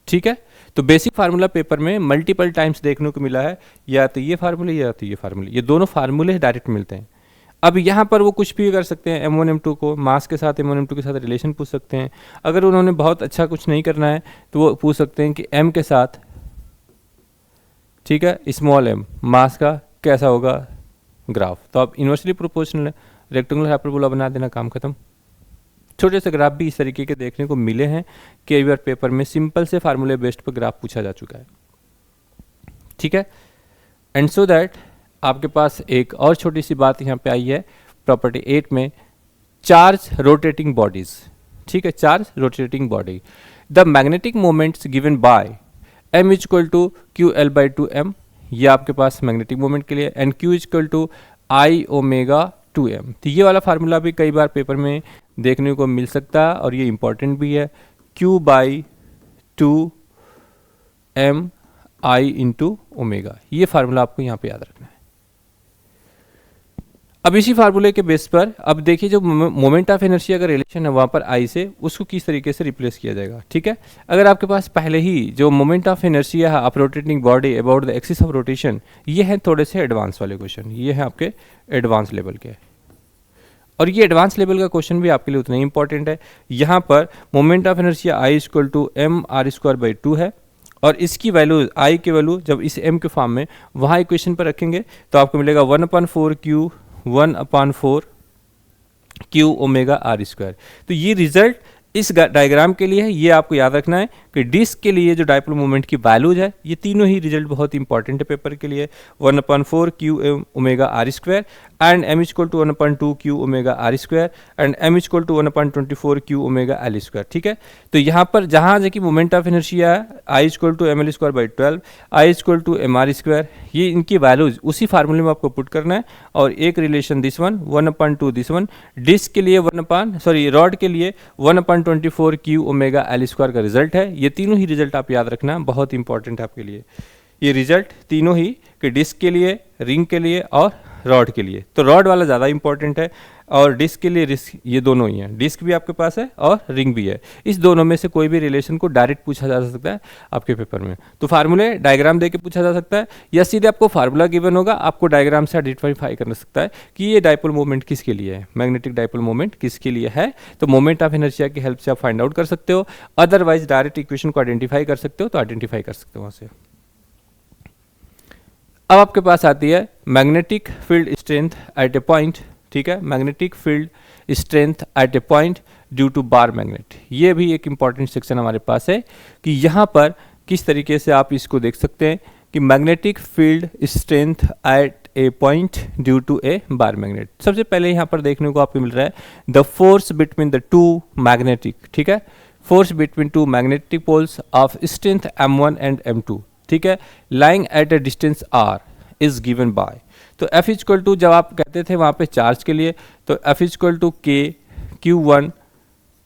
ठीक है, तो बेसिक फार्मूला पेपर में मल्टीपल टाइम्स देखने को मिला है, या तो ये फार्मूले या तो ये फार्मूले, ये दोनों फार्मूले डायरेक्ट मिलते हैं। अब यहाँ पर वो कुछ भी कर सकते हैं, m1 m2 को मास के साथ m1 m2 के साथ रिलेशन पूछ सकते हैं। अगर उन्होंने बहुत अच्छा कुछ नहीं करना है तो वो पूछ सकते हैं कि m के साथ, ठीक है, स्मॉल m मास का कैसा होगा ग्राफ, तो आप इन्वर्सली प्रोपोर्शनल रेक्टेंगुलर हाइपरबोला बना देना, काम खत्म। छोटे से ग्राफ भी इस तरीके के देखने को मिले हैं, कई बार पेपर में सिंपल से फार्मूले बेस्ड पर ग्राफ पूछा जा चुका है, ठीक है। एंड सो दैट आपके पास एक और छोटी सी बात यहाँ पे आई है प्रॉपर्टी 8 में, चार्ज रोटेटिंग बॉडीज, ठीक है, charge rotating body, the magnetic moments given by m equal to q l by two m, ये आपके पास मैग्नेटिक मोमेंट के लिए, and q equal to I omega two m. तो ये वाला फार्मूला भी कई बार पेपर में देखने को मिल सकता है और ये इंपॉर्टेंट भी है, q by two m I into omega, ये फार्मूला आपको यहाँ पे याद रखना है। अब इसी फार्मूले के बेस पर अब देखिए जो मोमेंट ऑफ इनर्शिया का रिलेशन है वहाँ पर आई से, उसको किस तरीके से रिप्लेस किया जाएगा, ठीक है। अगर आपके पास पहले ही जो मोमेंट ऑफ इनर्शिया है of rotating body about the axis of rotation, ये है थोड़े से एडवांस वाले क्वेश्चन, ये है आपके एडवांस लेवल के, और ये एडवांस लेवल का क्वेश्चन भी आपके लिए उतना ही इंपॉर्टेंट है। यहाँ पर moment of inertia I equal to M R square by two है, और इसकी वैल्यू आई की वैल्यू जब इस m के फॉर्म में वहाँ इक्वेशन पर रखेंगे तो आपको मिलेगा 1/4 क्यू ओमेगा आर स्क्वायर। तो ये रिजल्ट इस डायग्राम के लिए है, ये आपको याद रखना है कि डिस्क के लिए जो डाइपोल मोमेंट की वैल्यूज है, ये तीनों ही रिजल्ट बहुत इंपॉर्टेंट है पेपर के लिए, 1/4 q omega r square and m equal to 1/2 q omega r square and m equal to 1/24 q omega l square, ठीक है। तो यहाँ पर जहाँ देखिए मोमेंट ऑफ इनर्शिया है I equal to M L square by 12, I equal to M R square, ये इनकी वैल्यूज उसी फार्मूले में आपको पुट करना है, और एक relation this one 1/2 this one, disk के लिए रॉड के लिए 1/24 क्यू ओमेगा एल स्क्वायर का रिजल्ट है। ये तीनों ही रिजल्ट आप याद रखना, बहुत इंपॉर्टेंट है आपके लिए ये रिजल्ट तीनों ही, कि डिस्क के लिए, रिंग के लिए और रॉड के लिए। तो रॉड वाला ज़्यादा इंपॉर्टेंट है और डिस्क के लिए रिस्क, ये दोनों ही हैं, डिस्क भी आपके पास है और रिंग भी है। इस दोनों में से कोई भी रिलेशन को डायरेक्ट पूछा जा सकता है आपके पेपर में, तो फार्मूले डायग्राम देके पूछा जा सकता है, या सीधे आपको फार्मूला गिवन होगा, आपको डायग्राम से आइडेंटिफाई कर सकता है कि ये डाइपोल मोमेंट किसके लिए है, मैग्नेटिक डाइपोल मोमेंट किसके लिए है। तो मोमेंट ऑफ इनर्शिया की हेल्प से आप फाइंड आउट कर सकते हो, अदरवाइज डायरेक्ट इक्वेशन को आइडेंटिफाई कर सकते हो, तो आइडेंटिफाई कर सकते हो वहाँ से। अब आपके पास आती है magnetic field strength at a point, ठीक है, magnetic field strength at a point due to bar magnet. ये भी एक इंपॉर्टेंट सेक्शन हमारे पास है कि यहाँ पर किस तरीके से आप इसको देख सकते हैं कि magnetic field strength at a point due to a bar magnet. सबसे पहले यहाँ पर देखने को आपको मिल रहा है the force between the two magnetic, ठीक है, force between two magnetic poles of strength m1 and m2, ठीक है, lying at a distance r is given by. तो F इक्वल टू जब आप कहते थे वहाँ पे चार्ज के लिए, तो F equal to K Q1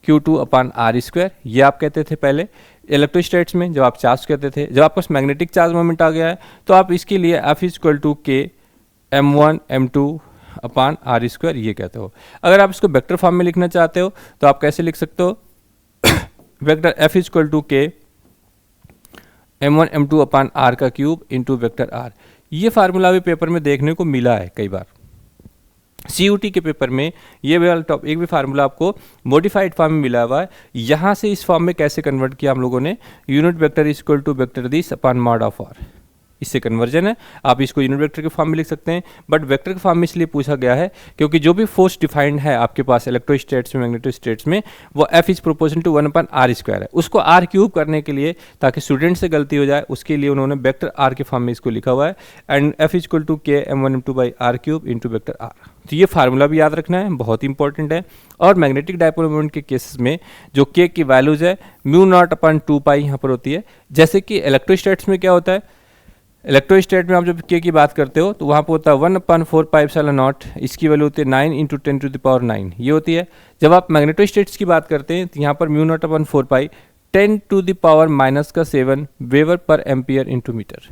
Q2 upon are square, ये आप कहते थे पहले इलेक्ट्रोस्टैट्स में जब आप चार्ज कहते थे। जब आपके पास मैग्नेटिक चार्ज मोमेंट आ गया है तो आप इसके लिए F equal to K M1 M2 upon are square ये कहते हो। अगर आप इसको वेक्टर फॉर्म में लिखना चाहते हो तो आप कैसे लिख सकते हो, vector F equal to K M1 M2 upon are का क्यूब इंटू वेक्टर आर। ये फार्मूला भी पेपर में देखने को मिला है कई बार, CUT के पेपर में ये वाला टॉप एक भी फार्मूला आपको मॉडिफाइड फॉर्म में मिला हुआ है। यहाँ से इस फॉर्म में कैसे कन्वर्ट किया हम लोगों ने, unit vector equal to vector this upon mod of r, इससे कन्वर्जन है। आप इसको यूनिट वेक्टर के फॉर्म में लिख सकते हैं, बट वेक्टर के फॉर्म में इसलिए पूछा गया है क्योंकि जो भी फोर्स डिफाइंड है आपके पास इलेक्ट्रोस्टैट्स में, मैग्नेटोस्टैट्स में, वो F is proportional to 1/r square है। उसको r क्यूब करने के लिए, ताकि स्टूडेंट से गलती हो जाए, उसके लिए उन्होंने वेक्टर r के फॉर्म में इसको लिखा हुआ है, and F equal to K M1 M2 by r cube into vector r। तो ये फार्मूला भी याद रखना है, बहुत इंपॉर्टेंट है। और मैग्नेटिक डाइपोल मोमेंट के केसेस में जो K की वैल्यूज है μ0/2π यहाँ पर होती है। जैसे कि इलेक्ट्रोस्टैट्स में क्या होता है, इलेक्ट्रोस्टैट में आप जब K की बात करते हो तो वहाँ पर होता है 1/4πε0, इसकी वैल्यू होती है 9 × 10⁹ ये होती है। जब आप मैग्नेटोस्टैट्स की बात करते हैं तो यहाँ पर μ0/4π 10⁻⁷ weber per ampere into metre.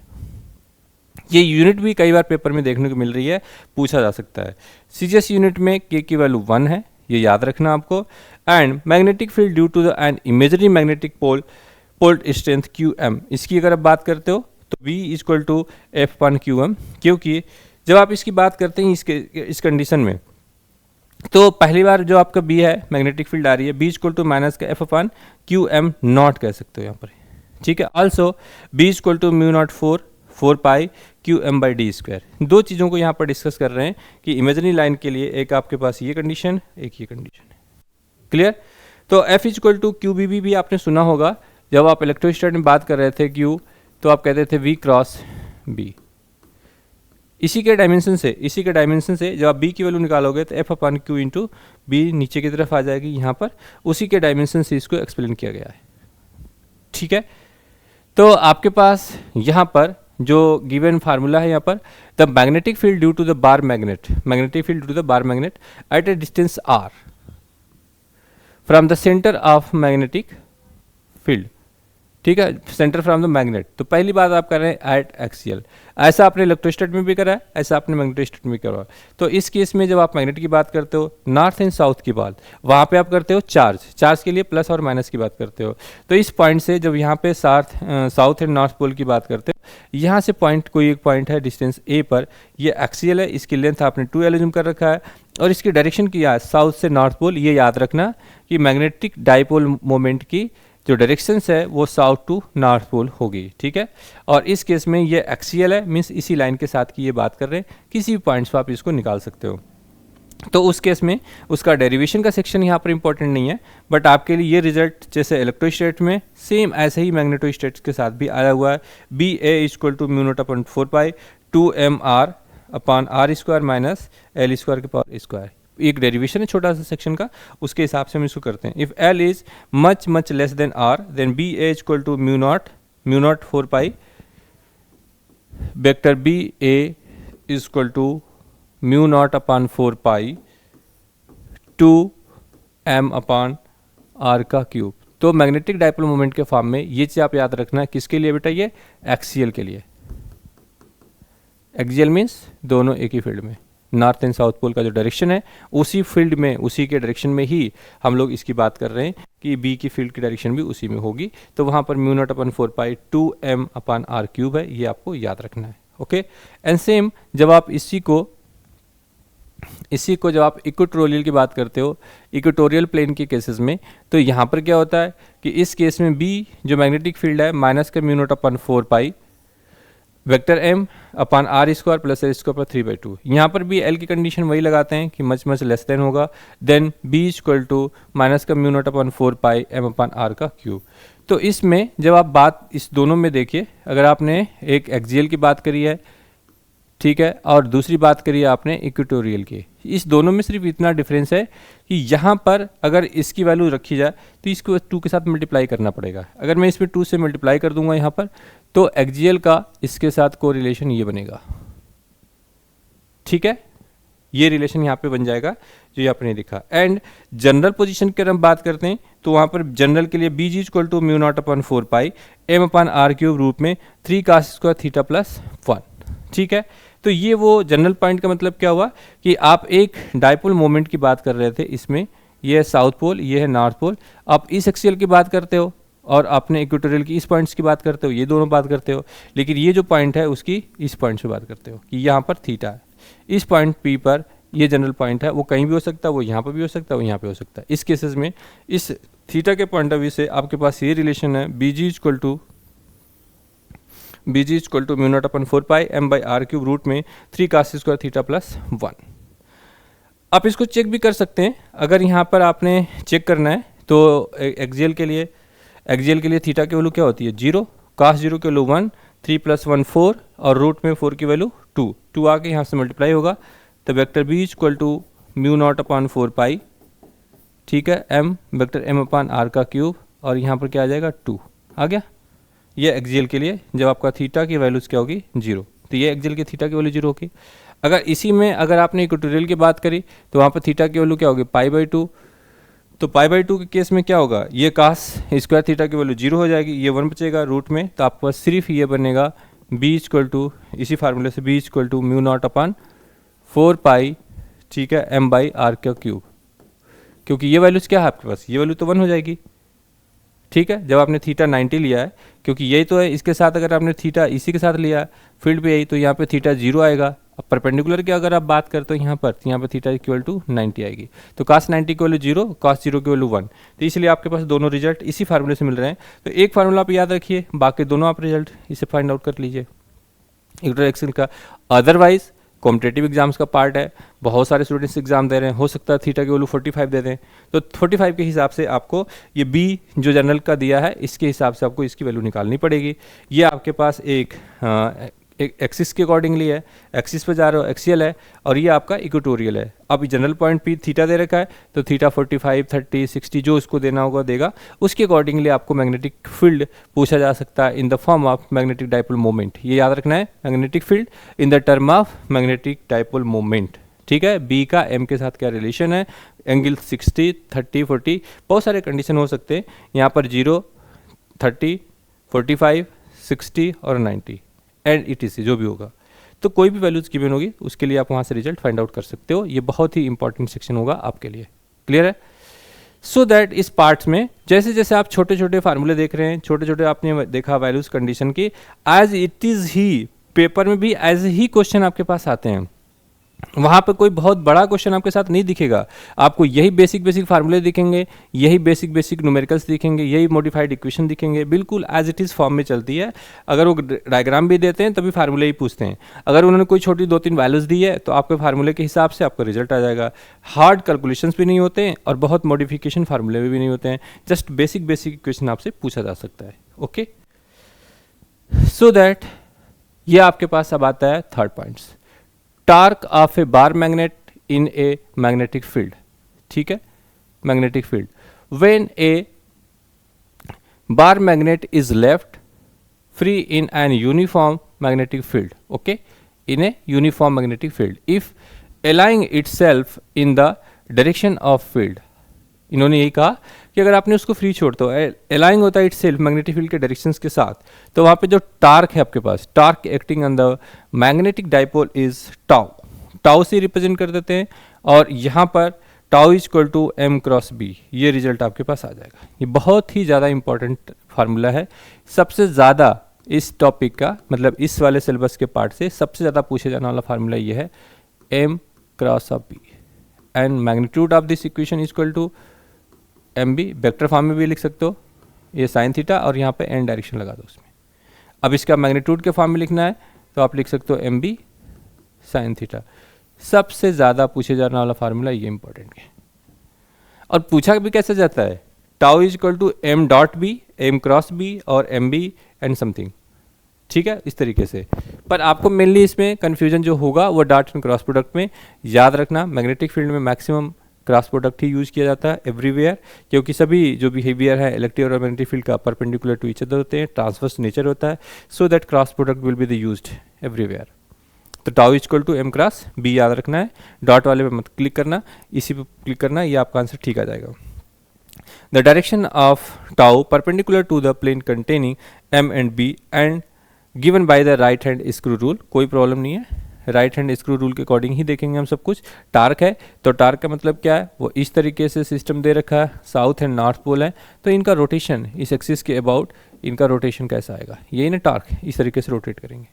ये यूनिट भी कई बार पेपर में देखने को मिल रही है, पूछा जा सकता है। सीजीएस यूनिट में K की वैल्यू 1 है, ये याद रखना आपको। And magnetic field due to the an imagery magnetic pole strength QM, इसकी अगर आप बात करते हो तो V इक्वल टू F/QM, क्योंकि जब आप इसकी बात करते हैं इस कंडीशन में, तो पहली बार जो आपका B है मैग्नेटिक फील्ड आ रही है, B इक्वल टू माइनस का F/QM नॉट कह सकते हो यहाँ पर, ठीक है। Also B equal to μ04 4 pi Q M by D square. दो चीज़ों को यहाँ पर डिस्कस कर रहे हैं कि इमेजिनरी लाइन के लिए एक आपके पास ये कंडीशन, एक ये कंडीशन है। क्लियर? तो F is equal to q B B भी आपने सुना होगा, जब आप इलेक्ट्रोस्टैटिक में बात कर रहे थे क्यू, तो आप कहते थे वी क्रॉस बी। इसी के डायमेंशन से जब आप बी की वैल्यू निकालोगे तो F upon Q into B नीचे की तरफ आ जाएगी यहाँ पर, उसी के डायमेंशन से इसको एक्सप्लेन किया गया है। ठीक है, तो आपके पास यहाँ पर जो गिवन फार्मूला है यहाँ पर, the magnetic field due to the bar magnet, magnetic field due to the bar magnet at a distance R from the centre of magnetic field. ठीक है, सेंटर फ्रॉम द मैग्नेट। तो पहली बात आप कर रहे हैं एट एक्सियल, ऐसा आपने इलेक्ट्रोस्टैट में भी करा है, ऐसा आपने मैग्नेटोस्टैट में करा है। तो इस केस में जब आप मैग्नेट की बात करते हो, नॉर्थ एंड साउथ की बात, वहाँ पे आप करते हो चार्ज के लिए प्लस और माइनस की बात करते हो। तो इस पॉइंट से जब यहाँ पे साउथ एंड नॉर्थ पोल की बात करते हो, यहाँ से पॉइंट कोई एक पॉइंट है डिस्टेंस ए पर, ये एक्सियल है, इसकी लेंथ आपने 2L एज्यूम कर रखा है, और इसकी डायरेक्शन क्या है, साउथ से नॉर्थ पोल। ये याद रखना कि मैग्नेटिक डाइपोल मोमेंट की जो डायरेक्शंस है वो साउथ टू नॉर्थ पोल होगी। ठीक है, और इस केस में ये एक्सियल है, मीन्स इसी लाइन के साथ की ये बात कर रहे हैं, किसी भी पॉइंट्स पर आप इसको निकाल सकते हो। तो उस केस में उसका डेरिवेशन का सेक्शन यहाँ पर इंपॉर्टेंट नहीं है, बट आपके लिए ये रिजल्ट जैसे इलेक्ट्रोस्टैट में सेम ऐसे ही मैग्नेटोस्टैट्स के साथ भी आया हुआ है। B A equal to mu not upon 4 pi 2 M R upon are square minus L square के पावर स्क्वायर। एक डेरिवेशन है छोटा सा सेक्शन का, उसके हिसाब से हम इसको करते हैं। If L is much less than R then B A equal to mu naught 4 pi vector B A equal to mu not upon 4 pi 2 M upon are का क्यूब। तो मैग्नेटिक डाइपोल मोमेंट के form में ये चीज आप याद रखना है, किसके लिए बेटा, ये एक्सियल के लिए। एक्सियल मीन्स दोनों एक ही फील्ड में, नॉर्थ एंड साउथ पोल का जो डायरेक्शन है उसी फील्ड में, उसी के डायरेक्शन में ही हम लोग इसकी बात कर रहे हैं कि बी की फील्ड की डायरेक्शन भी उसी में होगी। तो वहाँ पर mu not upon 4 pi 2 M upon R cube है, ये आपको याद रखना है। ओके, एंड सेम जब आप इसी को जब आप इक्वेटोरियल की बात करते हो, इक्वेटोरियल प्लेन के केसेस में, तो यहाँ पर क्या होता है कि इस केस में बी जो मैग्नेटिक फील्ड है माइनस का mu not upon 4 pi vector M upon are square plus L square पर 3/2। यहाँ पर भी एल की कंडीशन वही लगाते हैं कि मच लेस देन होगा, then B equal to minus का mu not upon 4 pi M upon are का क्यूब। तो इसमें जब आप बात इस दोनों में देखिए, अगर आपने एक एक्सियल की बात करी है, ठीक है, और दूसरी बात करी है आपने इक्वेटोरियल की, इस दोनों में सिर्फ इतना डिफरेंस है कि यहाँ पर अगर इसकी वैल्यू रखी जाए तो इसको 2 के साथ मल्टीप्लाई करना पड़ेगा। अगर मैं इसमें 2 से मल्टीप्लाई कर दूंगा यहाँ पर, तो एक्सियल का इसके साथ कोरिलेशन ये बनेगा। ठीक है, ये रिलेशन यहाँ पे बन जाएगा जो ये आपने दिखा। एंड जनरल पोजीशन की अगर हम बात करते हैं तो वहाँ पर जनरल के लिए B G equal to mu not upon 4 pi M upon R cube रूप में 3 cos स्क्वायर थीटा प्लस 1। ठीक है, तो ये वो जनरल पॉइंट का मतलब क्या हुआ कि आप एक डाइपोल मोमेंट की बात कर रहे थे, इसमें ये है साउथ पोल, ये है नॉर्थ पोल, आप इस एक्सियल की बात करते हो और आपने इक्वेटोरियल की इस पॉइंट्स की बात करते हो, ये दोनों बात करते हो, लेकिन ये जो पॉइंट है उसकी इस पॉइंट से बात करते हो कि यहाँ पर थीटा है, इस पॉइंट पी पर ये जनरल पॉइंट है, वो कहीं भी हो सकता है, वो यहाँ पर भी हो सकता है, वो यहाँ पे हो सकता है। इस केसेस में इस थीटा के पॉइंट ऑफ व्यू से आपके पास ये रिलेशन है B G equal to mu not upon 4 pi M by R cube root में 3 cos स्क्वायर थीटा प्लस 1। आप इसको चेक भी कर सकते हैं, अगर यहाँ पर आपने चेक करना है तो एक्सियल के लिए थीटा की वैल्यू क्या होती है 0, cos 0 की वैल्यू 1, 3 + 1 4 और रूट में 4 की वैल्यू 2 आके यहाँ से मल्टीप्लाई होगा, तो vector B equal to mu not upon 4 pi, ठीक है, M vector M upon are का क्यूब, और यहाँ पर क्या आ जाएगा 2 आ गया। ये एक्सियल के लिए जब आपका थीटा की वैल्यूज क्या होगी 0, तो ये एक्सियल की थीटा की वैल्यू 0 होगी। अगर इसी में अगर आपने इक्वेटोरियल की बात करी तो वहाँ पर थीटा की वैल्यू क्या होगी π/2, तो π/2 के केस में क्या होगा, ये cos स्क्वायर थीटा की वैल्यू 0 हो जाएगी, ये 1 बचेगा रूट में, तो आपके पास सिर्फ ये बनेगा b इक्वल टू, इसी फार्मूले से b equal to mu not upon 4 pi, ठीक है, m बाई आर का क्यूब, क्योंकि ये वैल्यूज क्या है आपके पास, ये वैल्यू तो 1 हो जाएगी। ठीक है, जब आपने थीटा 90 लिया है, क्योंकि यही तो है, इसके साथ अगर आपने थीटा इसी के साथ लिया फील्ड पे यही, तो यहाँ पे थीटा 0 आएगा। अब परपेंडिकुलर की अगर आप बात करते हो यहाँ पर थीटा इक्वल टू 90 आएगी, तो cos 90 की वैल्यू 0, cos 0 की वैल्यू 1, तो इसलिए आपके पास दोनों रिजल्ट इसी फार्मूले से मिल रहे हैं। तो एक फार्मूला आप याद रखिए, बाकी दोनों आप रिजल्ट इसे फाइंड आउट कर लीजिए। इलेक्ट्रोडायरेक्शन का। अदरवाइज कॉम्पिटेटिव एग्जाम्स का पार्ट है, बहुत सारे स्टूडेंट्स एग्जाम दे रहे हैं, हो सकता है थीटा की वैल्यू 45 दे दें, तो 45 के हिसाब से आपको ये बी जो जनरल का दिया है इसके हिसाब से आपको इसकी वैल्यू निकालनी पड़ेगी। ये आपके पास एक एक्सिस के अकॉर्डिंगली है, एक्सिस पे जा रहे हो, एक्सियल है, और ये आपका इक्वेटोरियल है। अब जनरल पॉइंट पी थीटा दे रखा है, तो थीटा 45, 30, 60 जो उसको देना होगा देगा, उसके अकॉर्डिंगली आपको मैग्नेटिक फील्ड पूछा जा सकता है in the form of magnetic dipole moment. ये याद रखना है, magnetic field in the term of magnetic dipole moment. ठीक है, बी का एम के साथ क्या रिलेशन है, एंगल 60, 30, 40, बहुत सारे कंडीशन हो सकते हैं यहाँ पर, 0, 30, 45, 60 और 90 एंड ETC जो भी होगा। तो कोई भी वैल्यूज गिवन होगी उसके लिए आप वहाँ से रिजल्ट फाइंड आउट कर सकते हो। ये बहुत ही इंपॉर्टेंट सेक्शन होगा आपके लिए। क्लियर है? सो दैट इस पार्ट्स में जैसे जैसे आप छोटे छोटे फार्मूले देख रहे हैं, छोटे छोटे आपने देखा वैल्यूज कंडीशन की, एज इट इज़ ही पेपर में भी एज ही क्वेश्चन आपके पास आते हैं। वहाँ पे कोई बहुत बड़ा क्वेश्चन आपके साथ नहीं दिखेगा, आपको यही बेसिक बेसिक फार्मूले दिखेंगे, यही बेसिक बेसिक न्यूमेरिकल्स दिखेंगे, यही मॉडिफाइड इक्वेशन दिखेंगे, बिल्कुल एज इट इज़ फॉर्म में चलती है। अगर वो डायग्राम भी देते हैं तभी फार्मूले ही पूछते हैं। अगर उन्होंने कोई छोटी 2-3 वैल्यूज़ दी है तो आपके फार्मूले के हिसाब से आपका रिजल्ट आ जाएगा। हार्ड कैलकुलेशंस भी नहीं होते हैं और बहुत मॉडिफिकेशन फार्मूले भी नहीं होते हैं, जस्ट बेसिक बेसिक इक्वेशन आपसे पूछा जा सकता है। ओके, सो दैट ये आपके पास अब आता है third points, torque of a bar magnet in a magnetic field. ठीक है, magnetic field when a bar magnet is left free in an uniform magnetic field. Okay, in a uniform magnetic field if aligning itself in the direction of field. इन्होंने यही कहा कि अगर आपने उसको free छोड़ दो, अलाइंग होता है इटसेल्फ मैग्नेटिक फील्ड के डायरेक्शंस के साथ, तो वहाँ पे जो टार्क है आपके पास, torque acting on the magnetic dipole is tau, tau से रिप्रेजेंट कर देते हैं, और यहाँ पर tau is equal to m cross b, ये रिजल्ट आपके पास आ जाएगा। ये बहुत ही ज़्यादा इंपॉर्टेंट फार्मूला है, सबसे ज़्यादा इस टॉपिक का, मतलब इस वाले सिलेबस के पार्ट से सबसे ज़्यादा पूछे जाने वाला फार्मूला ये है, m cross of b and magnitude of this equation is equal to mb। Vector form में भी लिख सकते हो, ये साइन थीटा और यहाँ पे n डायरेक्शन लगा दो उसमें। अब इसका मैग्नीट्यूड के फॉर्म में लिखना है तो आप लिख सकते हो mb साइन थीटा। सबसे ज़्यादा पूछे जाने वाला फार्मूला ये इंपॉर्टेंट है, और पूछा भी कैसे जाता है, tau is equal to m dot b, m cross b और mb एंड समथिंग। ठीक है, इस तरीके से। पर आपको मेनली इसमें कन्फ्यूजन जो होगा वो डॉट एंड क्रॉस प्रोडक्ट में। याद रखना, मैग्नेटिक फील्ड में मैक्सिमम क्रॉस प्रोडक्ट ही यूज़ किया जाता है एवरीवेयर, क्योंकि सभी जो बिहेवियर है इलेक्ट्रिक और मैग्नेटिक फील्ड का परपेंडिकुलर टू ईच अदर होते हैं, ट्रांसवर्स नेचर होता है, so that cross product will be the used everywhere. तो tau is equal to m cross b याद रखना है, डॉट वाले पे मत क्लिक करना, इसी पे क्लिक करना, ये आपका आंसर ठीक आ जाएगा। The direction of tau perpendicular to the plane containing m and b and given by the right hand screw rule. कोई प्रॉब्लम नहीं है, राइट हैंड स्क्रू रूल के अकॉर्डिंग ही देखेंगे हम सब कुछ। टार्क है तो टार्क का मतलब क्या है, वो इस तरीके से सिस्टम दे रखा है, साउथ एंड नॉर्थ पोल है, तो इनका रोटेशन इस एक्सिस के अबाउट, इनका रोटेशन कैसा आएगा, यही ना टार्क, इस तरीके से रोटेट करेंगे।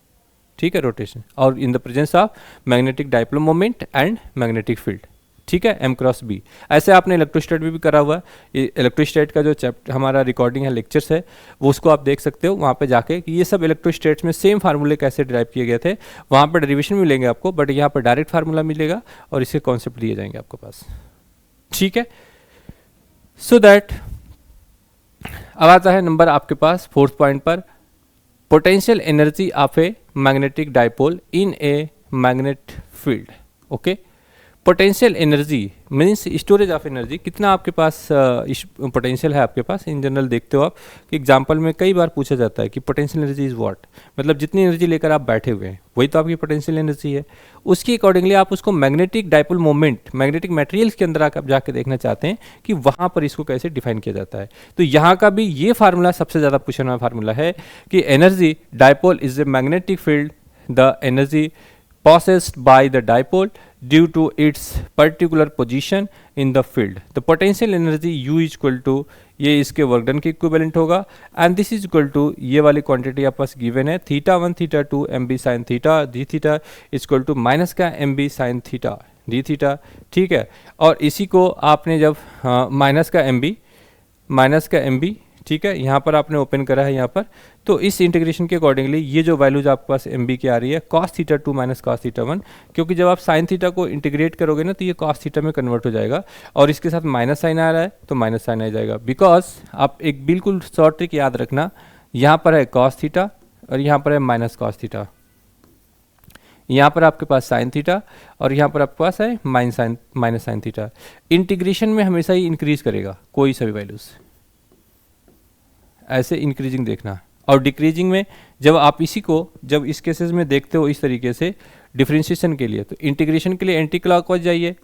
ठीक है, रोटेशन, और in the presence of magnetic dipole moment and magnetic field. ठीक है, m क्रॉस b। ऐसे आपने इलेक्ट्रोस्टैट भी करा हुआ है, ये इलेक्ट्रोस्टैट का जो चैप्टर हमारा रिकॉर्डिंग है, लेक्चर्स है, वो उसको आप देख सकते हो वहाँ पे जाके कि ये सब इलेक्ट्रोस्टैट्स में सेम फार्मूले कैसे ड्राइव किए गए थे। वहाँ पर डेरिवेशन मिलेंगे आपको, बट यहाँ पर डायरेक्ट फार्मूला मिलेगा और इसके कॉन्सेप्ट दिए जाएंगे आपके पास। ठीक है, सो दैट अब आता है नंबर आपके पास फोर्थ पॉइंट पर, potential energy of a magnetic dipole in a magnet field. Okay, potential energy means storage of energy, कितना आपके पास पोटेंशियल है आपके पास। इन जनरल देखते हो आप कि एग्जांपल में कई बार पूछा जाता है कि पोटेंशियल एनर्जी इज़ व्हाट, मतलब जितनी एनर्जी लेकर आप बैठे हुए हैं वही तो आपकी पोटेंशियल एनर्जी है। उसके अकॉर्डिंगली आप उसको magnetic dipole moment, magnetic materials के अंदर आप जाके देखना चाहते हैं कि वहाँ पर इसको कैसे डिफाइन किया जाता है। तो यहाँ का भी ये फार्मूला सबसे ज़्यादा पूछने वाला फार्मूला है कि energy dipole is a magnetic field, the energy possessed by the dipole due to its particular position in the field. The potential energy U is equal to, ये इसके वर्क डन के equivalent होगा, and this is equal to, ये वाली quantity आपके पास given है, θ1 θ2 mb sin theta d theta is equal to minus का mb sin theta d theta. ठीक है, और इसी को आपने जब माइनस का mb ठीक है, यहाँ पर आपने ओपन करा है यहाँ पर, तो इस इंटीग्रेशन के अकॉर्डिंगली ये जो वैल्यूज आपके पास एम बी की आ रही है cos theta 2 minus cos theta 1, क्योंकि जब आप साइन थीटा को इंटीग्रेट करोगे ना तो ये cos थीटा में कन्वर्ट हो जाएगा, और इसके साथ माइनस साइन आ रहा है तो माइनस साइन आ जाएगा, बिकॉज आप एक बिल्कुल शॉर्ट ट्रिक याद रखना, यहाँ पर है cos थीटा और यहाँ पर है माइनस cos थीटा, यहाँ पर आपके पास साइन थीटा और यहाँ पर आपके पास है माइनस साइन थीटा। इंटीग्रेशन में हमेशा ही इंक्रीज करेगा कोई सा भी वैल्यूज, ऐसे इंक्रीजिंग देखना, और डिक्रीजिंग में जब आप इसी को जब इस केसेस में देखते हो इस तरीके से डिफरेंशिएशन के लिए, तो इंटीग्रेशन के लिए एंटी क्लॉकवाइज जाइए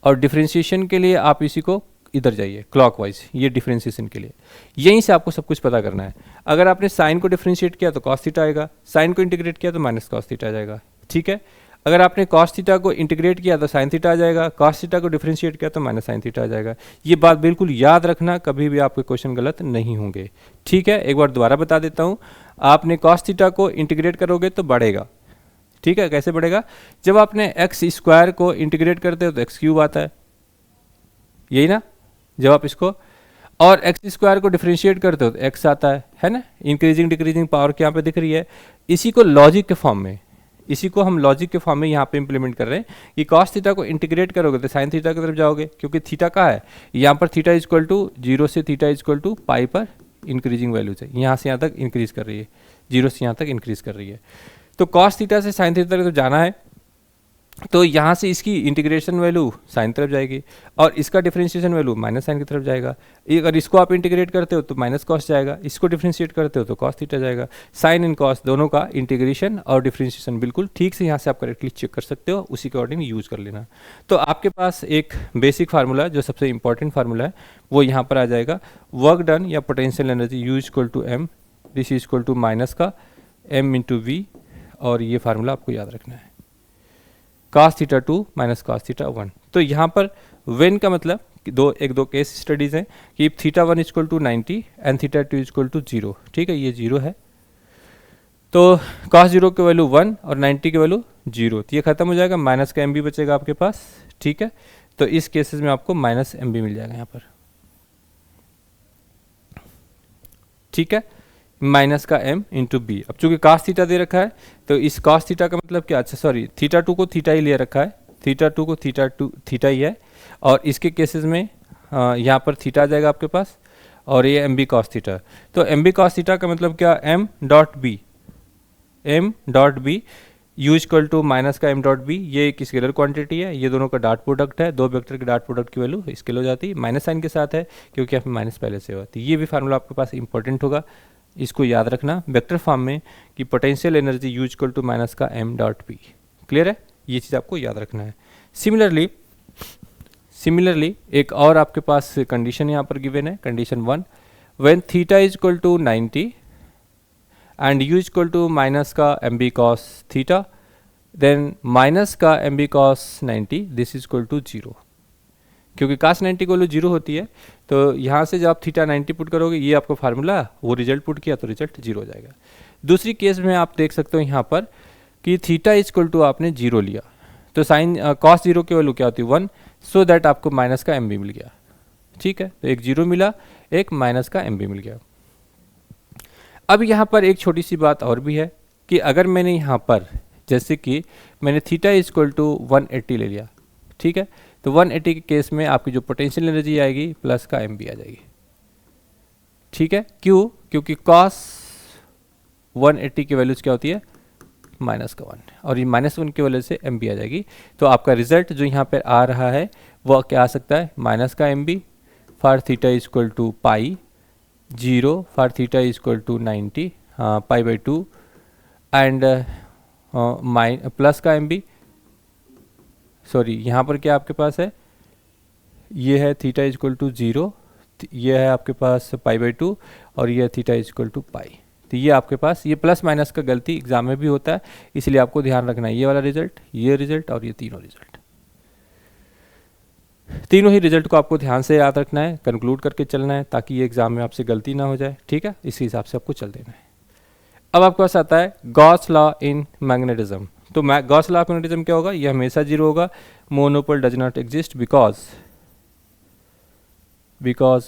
और डिफरेंशिएशन के लिए आप इसी को इधर जाइए क्लॉकवाइज, ये डिफरेंशिएशन के लिए। यहीं से आपको सब कुछ पता करना है। अगर आपने साइन को डिफरेंशिएट किया तो cos थीटा आएगा, साइन को इंटीग्रेट किया तो माइनस cos थीटा आ जाएगा, ठीक है। अगर आपने cos थीटा को इंटीग्रेट किया तो sin थीटा आ जाएगा, cos थीटा को डिफरेंशिएट किया तो माइनस sin थीटा आ जाएगा। ये बात बिल्कुल याद रखना, कभी भी आपके क्वेश्चन गलत नहीं होंगे, ठीक है। एक बार दोबारा बता देता हूँ, आपने cos थीटा को इंटीग्रेट करोगे तो बढ़ेगा, ठीक है। कैसे बढ़ेगा? जब आपने एक्स स्क्वायर को इंटीग्रेट करते हो तो एक्स क्यूब आता है, यही ना। जब आप इसको और एक्स स्क्वायर को डिफरेंशिएट करते हो तो एक्स आता है ना। इंक्रीजिंग डिक्रीजिंग पावर क्या पे दिख रही है, इसी को लॉजिक के फॉर्म में, इसी को हम लॉजिक के फॉर्म में यहाँ पे इंप्लीमेंट कर रहे हैं कि cos थीटा को इंटीग्रेट करोगे तो sin थीटा की तरफ जाओगे, क्योंकि थीटा का है यहाँ पर, थीटा इजक्वल टू 0 से थीटा इजक्वल टू पाई पर इंक्रीजिंग वैल्यूज है, यहाँ से यहाँ तक इंक्रीज कर रही है, 0 से यहाँ तक इंक्रीज कर रही है। तो cos थीटा से sin थीटा तक तो जाना है, तो यहाँ से इसकी इंटीग्रेशन वैल्यू साइन तरफ जाएगी और इसका डिफरेंशिएशन वैल्यू माइनस साइन की तरफ जाएगा। अगर इसको आप इंटीग्रेट करते हो तो माइनस कॉस जाएगा, इसको डिफरेंशिएट करते हो तो कॉस थीटा जाएगा। साइन एंड कॉस दोनों का इंटीग्रेशन और डिफरेंशिएशन बिल्कुल ठीक से यहाँ से आप करेक्टली चेक कर सकते हो, उसी के अकॉर्डिंग यूज कर लेना। तो आपके पास एक बेसिक फार्मूला जो सबसे इंपॉर्टेंट फार्मूला है वो यहाँ पर आ जाएगा, वर्क डन या potential energy U equal to M, this is equal to minus का एम इंटू वी, और ये फार्मूला आपको याद रखना है, cos theta 2 minus cos theta 1। तो यहाँ पर व्हेन का मतलब एक दो केस स्टडीज हैं कि theta 1 equal to 90 and theta 2 equal to 0, ठीक है, ये 0 है, तो cos 0 की वैल्यू 1 और 90 की वैल्यू 0, तो ये खत्म हो जाएगा, माइनस का एम बी बचेगा आपके पास, ठीक है। तो इस केसेस में आपको माइनस एम बी मिल जाएगा यहाँ पर, ठीक है, माइनस का m इंटू बी। अब चूंकि cos थीटा दे रखा है तो इस cos थीटा का मतलब क्या, अच्छा सॉरी, थीटा 2 को थीटा ही ले रखा है, थीटा 2 को थीटा ही है, और इसके केसेस में यहाँ पर थीटा आ जाएगा आपके पास, और ये एम बी cos थीटा। तो एम बी cos थीटा का मतलब क्या, m dot B U equal to minus का m डॉट बी, ये एक स्केलर क्वांटिटी है, ये दोनों का डॉट प्रोडक्ट है, दो वेक्टर के डॉट प्रोडक्ट की वैल्यू स्केल हो जाती है, माइनस साइन के साथ है क्योंकि यहाँ पे माइनस पहले से हुआ, तो ये भी फार्मूला आपके पास इंपॉर्टेंट होगा, इसको याद रखना वेक्टर फॉर्म में कि potential energy U equal to minus का m डॉट पी। क्लियर है, ये चीज़ आपको याद रखना है। सिमिलरली एक और आपके पास कंडीशन यहाँ पर गिवन है, condition 1, when theta is equal to 90 and U is equal to minus का M B cos theta, then minus का M B cos 90 this is equal to 0, क्योंकि cos 90 को 0 होती है, तो यहाँ से जब आप थीटा 90 पुट करोगे, ये आपको फार्मूला वो रिजल्ट पुट किया तो रिजल्ट 0 हो जाएगा। दूसरी केस में आप देख सकते हो यहाँ पर कि थीटा इक्वल टू आपने 0 लिया, तो साइन cos 0 की वैल्यू क्या होती है 1, सो दैट आपको माइनस का एम बी मिल गया, ठीक है, तो एक 0 मिला, एक माइनस का एम बी मिल गया। अब यहाँ पर एक छोटी सी बात और भी है कि अगर मैंने यहाँ पर जैसे कि मैंने थीटा इक्वल टू 180 ले लिया, ठीक है, तो 180 के केस में आपकी जो पोटेंशियल एनर्जी आएगी प्लस का एम बी आ जाएगी, ठीक है। क्यों? क्योंकि cos 180 की वैल्यूज क्या होती है, माइनस का 1, और ये माइनस 1 की वजह से एम बी आ जाएगी, तो आपका रिजल्ट जो यहाँ पर आ रहा है वो क्या आ सकता है, माइनस का M B for theta equal to pi, 0 for theta equal to 90 pi by 2 and plus का एम बी, सॉरी यहाँ पर क्या आपके पास है, ये है थीटा इक्वल टू 0, ये है आपके पास पाई बाई 2, और ये है थीटा इक्वल टू पाई। तो ये आपके पास ये प्लस माइनस का गलती एग्जाम में भी होता है, इसलिए आपको ध्यान रखना है ये वाला रिजल्ट, ये रिजल्ट और ये तीनों रिजल्ट, तीनों ही रिजल्ट को आपको ध्यान से याद रखना है, कंक्लूड करके चलना है ताकि ये एग्जाम में आपसे गलती ना हो जाए, ठीक है, इसी हिसाब से आपको चल देना है। अब आपके पास आता है गॉस लॉ इन मैग्नेटिज्म। तो गॉस लॉ ऑफ मैग्नेटिज्म क्या होगा, ये हमेशा 0 होगा, monopole does not exist because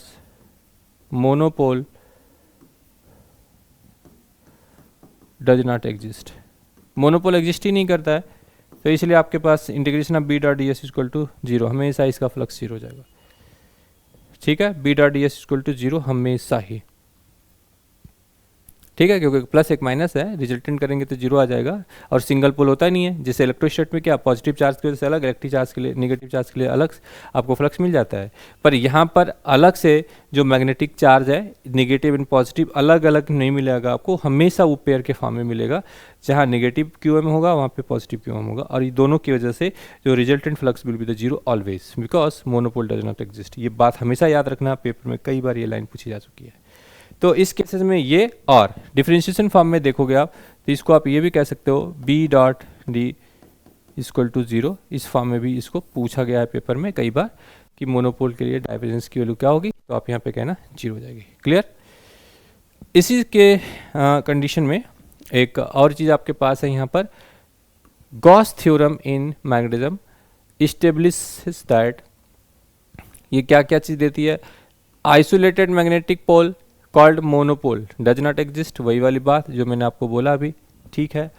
monopole does not exist, monopole exist ही नहीं करता है, तो इसलिए आपके पास integration of B dot D S equal to zero, हमेशा इसका फ्लक्स जीरो हो जाएगा। ठीक है, B dot D S equal to zero हमेशा ही। ठीक है, क्योंकि प्लस एक माइनस है, रिजल्टेंट करेंगे तो जीरो आ जाएगा। और सिंगल पोल होता नहीं है, जैसे इलेक्ट्रोस्टैट में क्या पॉजिटिव चार्ज की वजह से अलग, इलेक्ट्रिक चार्ज के लिए, नेगेटिव चार्ज के लिए अलग आपको फ्लक्स मिल जाता है। पर यहाँ पर अलग से जो मैग्नेटिक चार्ज है, नेगेटिव एंड पॉजिटिव अलग अलग नहीं मिलेगा आपको, हमेशा वो पेयर के फॉर्म में मिलेगा। जहाँ नेगेटिव क्यू एम होगा वहाँ पे पॉजिटिव क्यू एम होगा, और ये दोनों की वजह से जो resultant flux will be the zero always, because monopole does not exist. ये बात हमेशा याद रखना, पेपर में कई बार ये लाइन पूछी जा चुकी है। तो इस केसेस में ये, और डिफरेंशिएशन फॉर्म में देखोगे आप तो इसको आप ये भी कह सकते हो B dot D equal to zero, इस फॉर्म में भी इसको पूछा गया है पेपर में कई बार कि मोनोपोल के लिए डाइवर्जेंस की वैल्यू क्या होगी, तो आप यहाँ पे कहना जीरो हो जाएगी। क्लियर। इसी के कंडीशन में एक और चीज़ आपके पास है यहाँ पर, Gauss theorem in magnetism establishes that, ये क्या क्या चीज़ देती है, isolated magnetic pole called monopole does not exist, वही वाली बात जो मैंने आपको बोला अभी। ठीक है,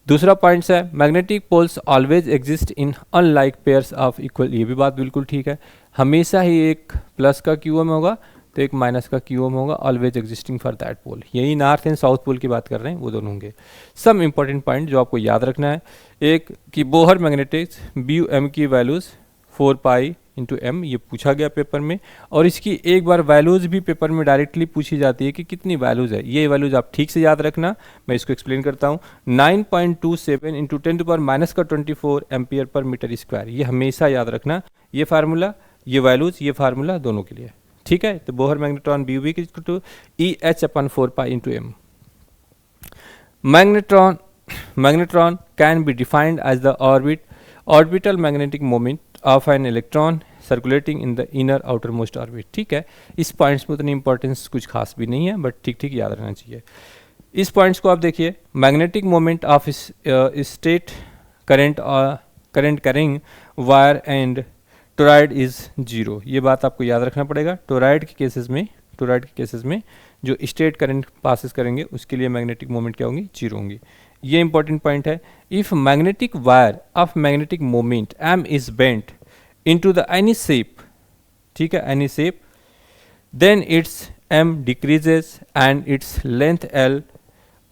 दूसरा पॉइंट्स है magnetic poles always exist in unlike pairs of equal, ये भी बात बिल्कुल ठीक है, हमेशा ही एक प्लस का क्यूएम होगा तो एक माइनस का क्यूएम होगा, ऑलवेज एग्जिस्टिंग फॉर दैट पोल। यही नॉर्थ एंड साउथ पोल की बात कर रहे हैं, वो दोनों होंगे। सम इंपॉर्टेंट पॉइंट जो आपको याद रखना है, एक कि बोहर मैग्नेटिक्स बी एम की वैल्यूज़ 4 पाई इंटू एम, ये पूछा गया पेपर में, और इसकी एक बार वैल्यूज़ भी पेपर में डायरेक्टली पूछी जाती है कि कितनी वैल्यूज़ है। ये वैल्यूज़ आप ठीक से याद रखना, मैं इसको एक्सप्लेन करता हूँ। 9.27 इंटू 10⁻⁻24 एम्पियर पर मीटर स्क्वायर, ये हमेशा याद रखना, ये फार्मूला, ये वैल्यूज़, ये फार्मूला दोनों के लिए। ठीक है, तो Bohr magnetron B V to E H upon 4 pi into M. Magnetron can be defined as the orbital magnetic moment of an electron circulating in the inner outermost orbit. ठीक है, इस points में उतनी importance कुछ खास भी नहीं है, बट ठीक ठीक याद रहना चाहिए। इस पॉइंट्स को आप देखिए, magnetic moment of state current carrying wire and toroid is zero, ये बात आपको याद रखना पड़ेगा। टोराइड के केसेस में जो स्टेट करंट पासिस करेंगे उसके लिए मैग्नेटिक मोमेंट क्या होंगी, जीरो होंगी। ये इंपॉर्टेंट पॉइंट है। If magnetic wire of magnetic moment M is bent into the any shape, ठीक है, any shape, then its M decreases and its length L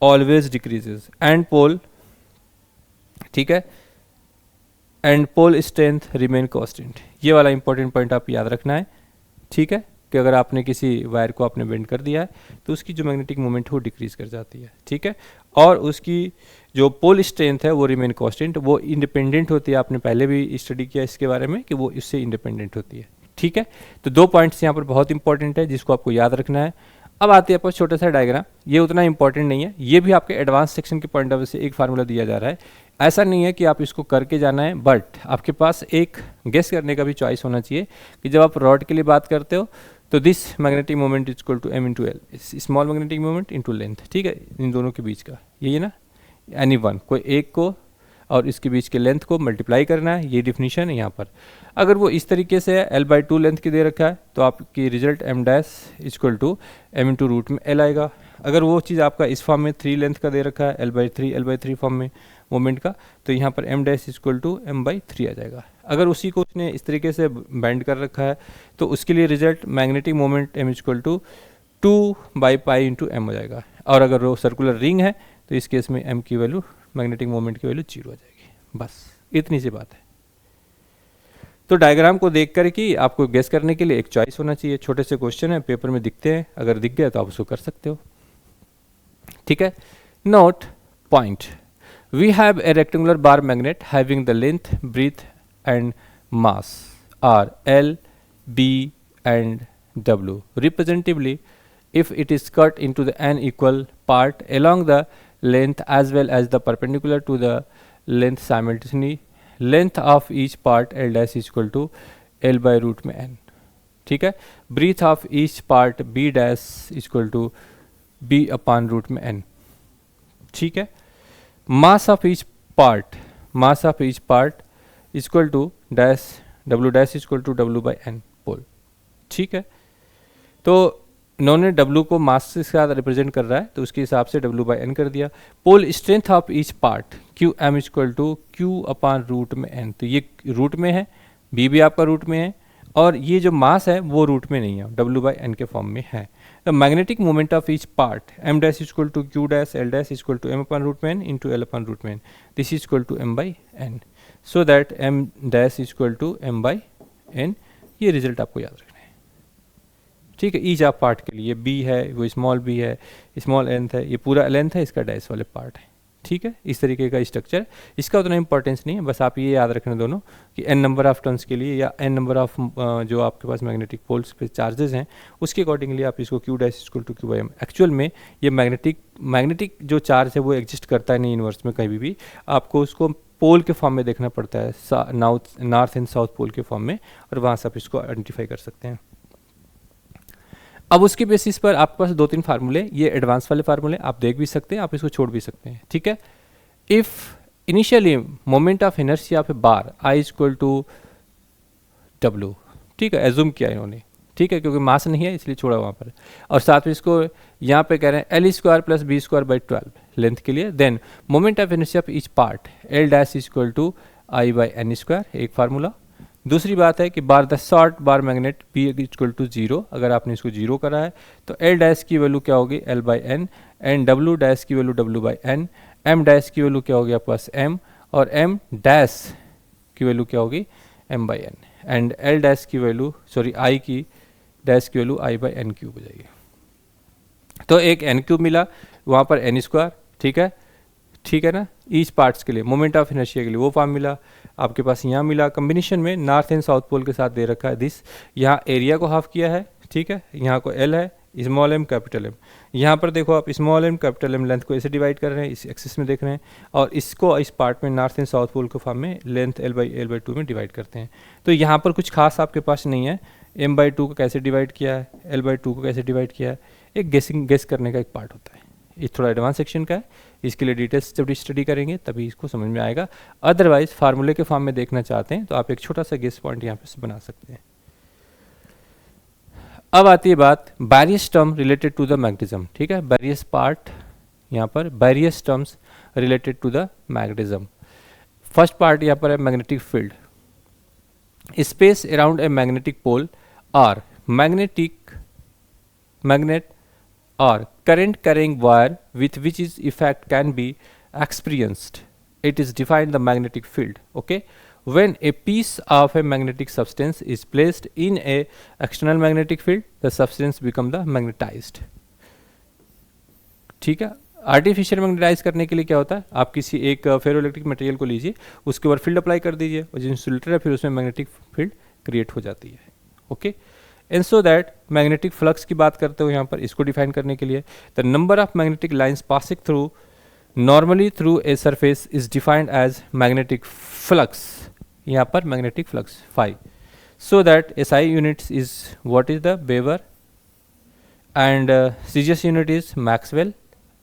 always decreases and pole, ठीक है, and pole strength remain constant. ये वाला important point आप याद रखना है। ठीक है, कि अगर आपने किसी वायर को आपने बेंड कर दिया है तो उसकी जो मैग्नेटिक मोमेंट है वो डिक्रीज कर जाती है। ठीक है, और उसकी जो पोल स्ट्रेंथ है वो रिमेन कांस्टेंट, वो इंडिपेंडेंट होती है। आपने पहले भी स्टडी किया इसके बारे में कि वो इससे इंडिपेंडेंट होती है। ठीक है, तो दो पॉइंट्स यहाँ पर बहुत इंपॉर्टेंट है जिसको आपको याद रखना है। अब आते हैं आपको छोटा सा डायग्राम, ये उतना इंपॉर्टेंट नहीं है, ये भी आपके एडवांस सेक्शन के पॉइंट ऑफ व्यू से एक फार्मूला दिया जा रहा है। ऐसा नहीं है कि आप इसको करके जाना है, बट आपके पास एक गेस करने का भी चॉइस होना चाहिए कि जब आप रॉड के लिए बात करते हो तो this magnetic moment is equal to M into L, small magnetic moment into length. ठीक है, इन दोनों के बीच का यही है ना, एनी वन, कोई एक को और इसके बीच के लेंथ को मल्टीप्लाई करना है, ये डिफिनीशन है यहाँ पर। अगर वो इस तरीके से है, L/2 लेंथ की दे रखा है, तो आपकी result m dash equal to M into root में L आएगा। अगर वो चीज़ आपका इस फॉर्म में 3 लेंथ का दे रखा है, L/3 फॉर्म में मोमेंट का, तो यहाँ पर m dash equal to m/3 आ जाएगा। अगर उसी को उसने इस तरीके से बैंड कर रखा है तो उसके लिए result magnetic moment m equal to 2/पाई इंटू एम हो जाएगा। और अगर वो सर्कुलर रिंग है तो इस केस में m की वैल्यू, मैग्नेटिक मोमेंट की वैल्यू 0 आ जाएगी। बस इतनी सी बात है। तो डायग्राम को देख कर कि आपको गेस करने के लिए एक चॉइस होना चाहिए। छोटे से क्वेश्चन है, पेपर में दिखते हैं, अगर दिख गया तो आप उसको कर सकते हो। ठीक है, note point, we have a rectangular bar magnet having the length, breadth and mass are L, B and W representatively if it is cut into the n equal part along the length as well as the perpendicular to the length simultaneously. Length of each part L dash is equal to L by root में n। ठीक है, breadth of each part B dash is equal to B upon root में n। ठीक है, mass of each part is equal to dash W dash is equal to W by n पोल। ठीक है, तो इन्होंने W को मास के साथ रिप्रेजेंट कर रहा है तो उसके हिसाब से W/n कर दिया। Pole strength of each part QM equal to Q upon root में n, तो ये रूट में है, B भी आपका रूट में है, और ये जो मास है वो रूट में नहीं है, W/n के फॉर्म में है। The magnetic moment of each part M dash equal to Q dash L dash equal to M upon root में n into L upon root में n, this is equal to M/n, so that M dash equal to M/n। ये result आपको याद रखना है, ठीक है। Each of part के लिए B है, वो स्मॉल b है, स्मॉल nth है, ये पूरा लेंथ है, इसका डैश वाले पार्ट है, ठीक है। इस तरीके का स्ट्रक्चर, इसका उतना इंपॉर्टेंस नहीं है, बस आप ये याद रखना दोनों कि n नंबर ऑफ टर्न्स के लिए या n नंबर ऑफ जो आपके पास मैग्नेटिक पोल्स पे चार्जेस हैं उसके अकॉर्डिंगली आप इसको Q dash equal to Q/m। Actual में ये मैग्नेटिक जो चार्ज है वो एग्जिस्ट करता है नहीं यूनिवर्स में कहीं भी, आपको उसको पोल के फॉर्म में देखना पड़ता है, नॉर्थ एंड साउथ पोल के फॉर्म में, और वहाँ से आप इसको आइडेंटिफाई कर सकते हैं। अब उसके बेसिस पर आपके पास 2-3 फार्मूले, ये एडवांस वाले फार्मूले आप देख भी सकते हैं, आप इसको छोड़ भी सकते हैं, ठीक है। If initially moment of inertia पे बार I इक्वल टू W, ठीक है, एज्यूम किया इन्होंने, ठीक है, क्योंकि मास नहीं है इसलिए छोड़ा वहाँ पर, और साथ में इसको यहाँ पे कह रहे हैं L² प्लस B²/12 लेंथ के लिए। देन मोमेंट ऑफ इनर्शिया पे each part L dash equal to I/n², एक फार्मूला। दूसरी बात है कि bar the short bar magnet B equal to 0, अगर आपने इसको 0 करा है तो L डैश की वैल्यू क्या होगी L/n, एंड W डैश की वैल्यू W/n, M डैश की वैल्यू क्या होगी आपके पास M, और M डैश की वैल्यू क्या होगी M/n, एंड L डैश की वैल्यू I की डैश की वैल्यू I/n³ हो जाएगी। तो एक n³ मिला वहाँ पर n², ठीक है ना, ईच पार्ट्स के लिए मोमेंट ऑफ इनर्शिया के लिए वो फॉर्म मिला आपके पास, यहाँ मिला कम्बिनेशन में नॉर्थ एंड साउथ पोल के साथ दे रखा है दिस, यहाँ एरिया को हाफ किया है, ठीक है, यहाँ को L है, स्मॉल m कैपिटल M, यहाँ पर देखो आप small m capital M length को ऐसे डिवाइड कर रहे हैं, इस एक्सिस में देख रहे हैं, और इसको इस पार्ट में नॉर्थ एंड साउथ पोल के फॉर्म में लेंथ L/2 में डिवाइड करते हैं। तो यहाँ पर कुछ खास आपके पास नहीं है, M/2 को कैसे डिवाइड किया है, L/2 को कैसे डिवाइड किया है, एक गेस करने का एक पार्ट होता है, ये थोड़ा एडवांस सेक्शन का है, इसके लिए डिटेल्स जब स्टडी करेंगे तभी इसको समझ में आएगा। अदरवाइज फार्मूले के फॉर्म में देखना चाहते हैं तो आप एक छोटा सा गेस पॉइंट यहाँ पे बना सकते हैं। अब आती है बात various term related to the magnetism, ठीक है, वेरियस पार्ट यहाँ पर various terms related to the magnetism. First part यहाँ पर है magnetic field, space around a magnetic pole और magnet or current carrying wire with which is effect can be experienced. It is defined the magnetic field. Okay, when a piece of a magnetic substance is placed in a external magnetic field, the substance become the magnetized. ठीक है, artificial magnetise करने के लिए क्या होता है, आप किसी एक फेरोइलेक्ट्रिक मटेरियल को लीजिए, उसके ऊपर फील्ड अप्लाई कर दीजिए, और जो इंसुलेटर है फिर उसमें मैग्नेटिक फील्ड क्रिएट हो जाती है। Okay, and so that magnetic flux की बात करते हो यहाँ पर, इसको डिफाइन करने के लिए the number of magnetic lines passing through normally through a surface is defined as magnetic flux, यहाँ पर magnetic flux phi, so that SI units is what is the Weber, and CGS unit is Maxwell,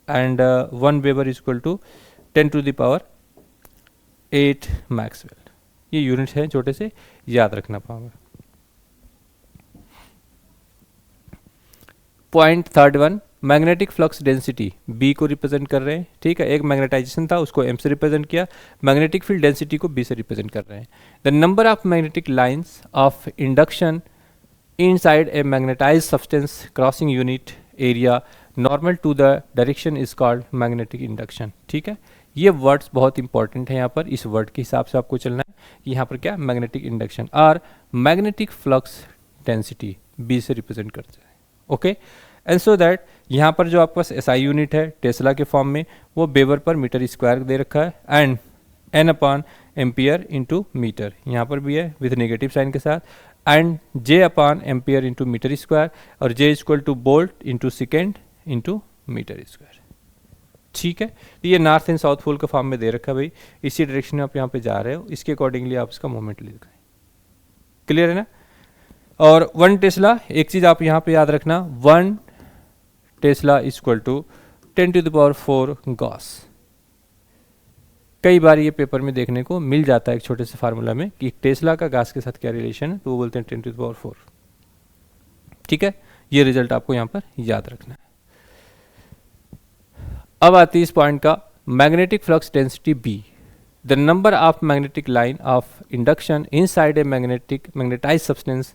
and 1 Weber is equal to 10 to the power 8 Maxwell। ये unit है, छोटे से याद रखना पाओगे। Point 31 magnetic flux density B को represent कर रहे हैं, ठीक है, एक मैग्नेटाइजेशन था उसको M से रिप्रेजेंट किया, मैग्नेटिक फील्ड डेंसिटी को B से रिप्रेजेंट कर रहे हैं। The number of magnetic lines of induction inside a magnetize substance crossing unit area normal to the direction is called magnetic induction. ठीक है, ये वर्ड्स बहुत इंपॉर्टेंट है, यहाँ पर इस वर्ड के हिसाब से आपको चलना है कि यहाँ पर क्या मैग्नेटिक इंडक्शन और मैग्नेटिक फ्लक्स डेंसिटी B से रिप्रेजेंट करते हैं। ओके, एंड सो दैट यहाँ पर जो आपके पास SI यूनिट है टेस्ला के फॉर्म में वो वेबर पर मीटर स्क्वायर दे रखा है, and N upon ampere into metre यहाँ पर भी है विथ नेगेटिव साइन के साथ, and J upon ampere into metre square, और J equal to volt into second into metre square. ठीक है, तो ये नॉर्थ एंड साउथ पोल के फॉर्म में दे रखा है भाई, इसी डायरेक्शन में आप यहाँ पे जा रहे हो, इसके अकॉर्डिंगली आप इसका मोमेंट लिख रहे हैं। क्लियर है ना? और 1 टेस्ला, एक चीज आप यहाँ पे याद रखना, 1 tesla equal to 10 to the power 4 gauss. कई बार ये पेपर में देखने को मिल जाता है एक छोटे से फार्मूला में कि टेस्ला का गॉस के साथ क्या रिलेशन है, तो वो बोलते हैं 10 टू द पावर 4। ठीक है, ये रिजल्ट आपको यहाँ पर याद रखना है। अब आती है इस पॉइंट का magnetic flux density B, the number of magnetic line of induction inside a magnetized substance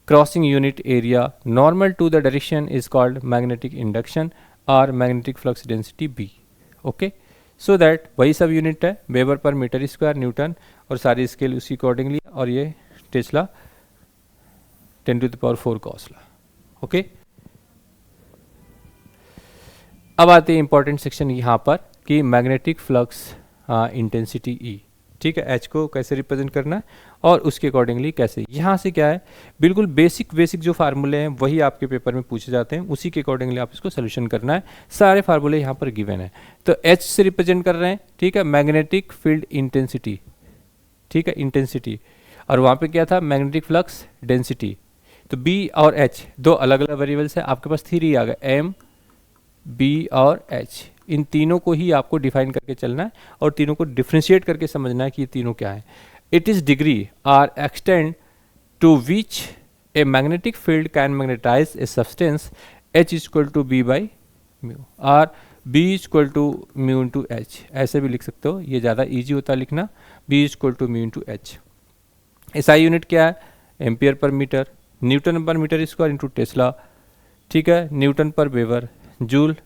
crossing unit area normal to the direction is called magnetic induction और magnetic flux density B. Okay, so that वही सब unit है, weber पर metre square, Newton और सारी scale उसी accordingly, और ये टेस्ला 10⁴ कॉस्ला। ओके, अब आते हैं इंपॉर्टेंट सेक्शन यहाँ पर कि मैग्नेटिक फ्लक्स इंटेंसिटी ई। ठीक है, एच को कैसे रिप्रेजेंट करना है और उसके अकॉर्डिंगली कैसे, यहाँ से क्या है बिल्कुल बेसिक जो फार्मूले हैं वही आपके पेपर में पूछे जाते हैं, उसी के अकॉर्डिंगली आप इसको सोल्यूशन करना है। सारे फार्मूले यहाँ पर गिवन है, तो एच से रिप्रेजेंट कर रहे हैं, ठीक है, मैग्नेटिक फील्ड इंटेंसिटी, ठीक है, इंटेंसिटी, और वहाँ पे क्या था मैग्नेटिक फ्लक्स डेंसिटी। तो बी और एच दो अलग अलग वेरिएबल्स है, आपके पास थ्री आ गए, एम, बी और एच, इन तीनों को ही आपको डिफाइन करके चलना है और तीनों को डिफ्रेंशिएट करके समझना है कि ये तीनों क्या है। It is degree are extend to which a magnetic field can magnetize a substance H equal to B by mu, और B equal to mu into H, ऐसे भी लिख सकते हो, ये ज़्यादा ईजी होता है लिखना, B equal to mu into H. SI unit क्या है, एम्पियर पर मीटर, न्यूटन पर मीटर स्क्वायर इंटू टेस्ला, ठीक है, न्यूटन पर weber, joule,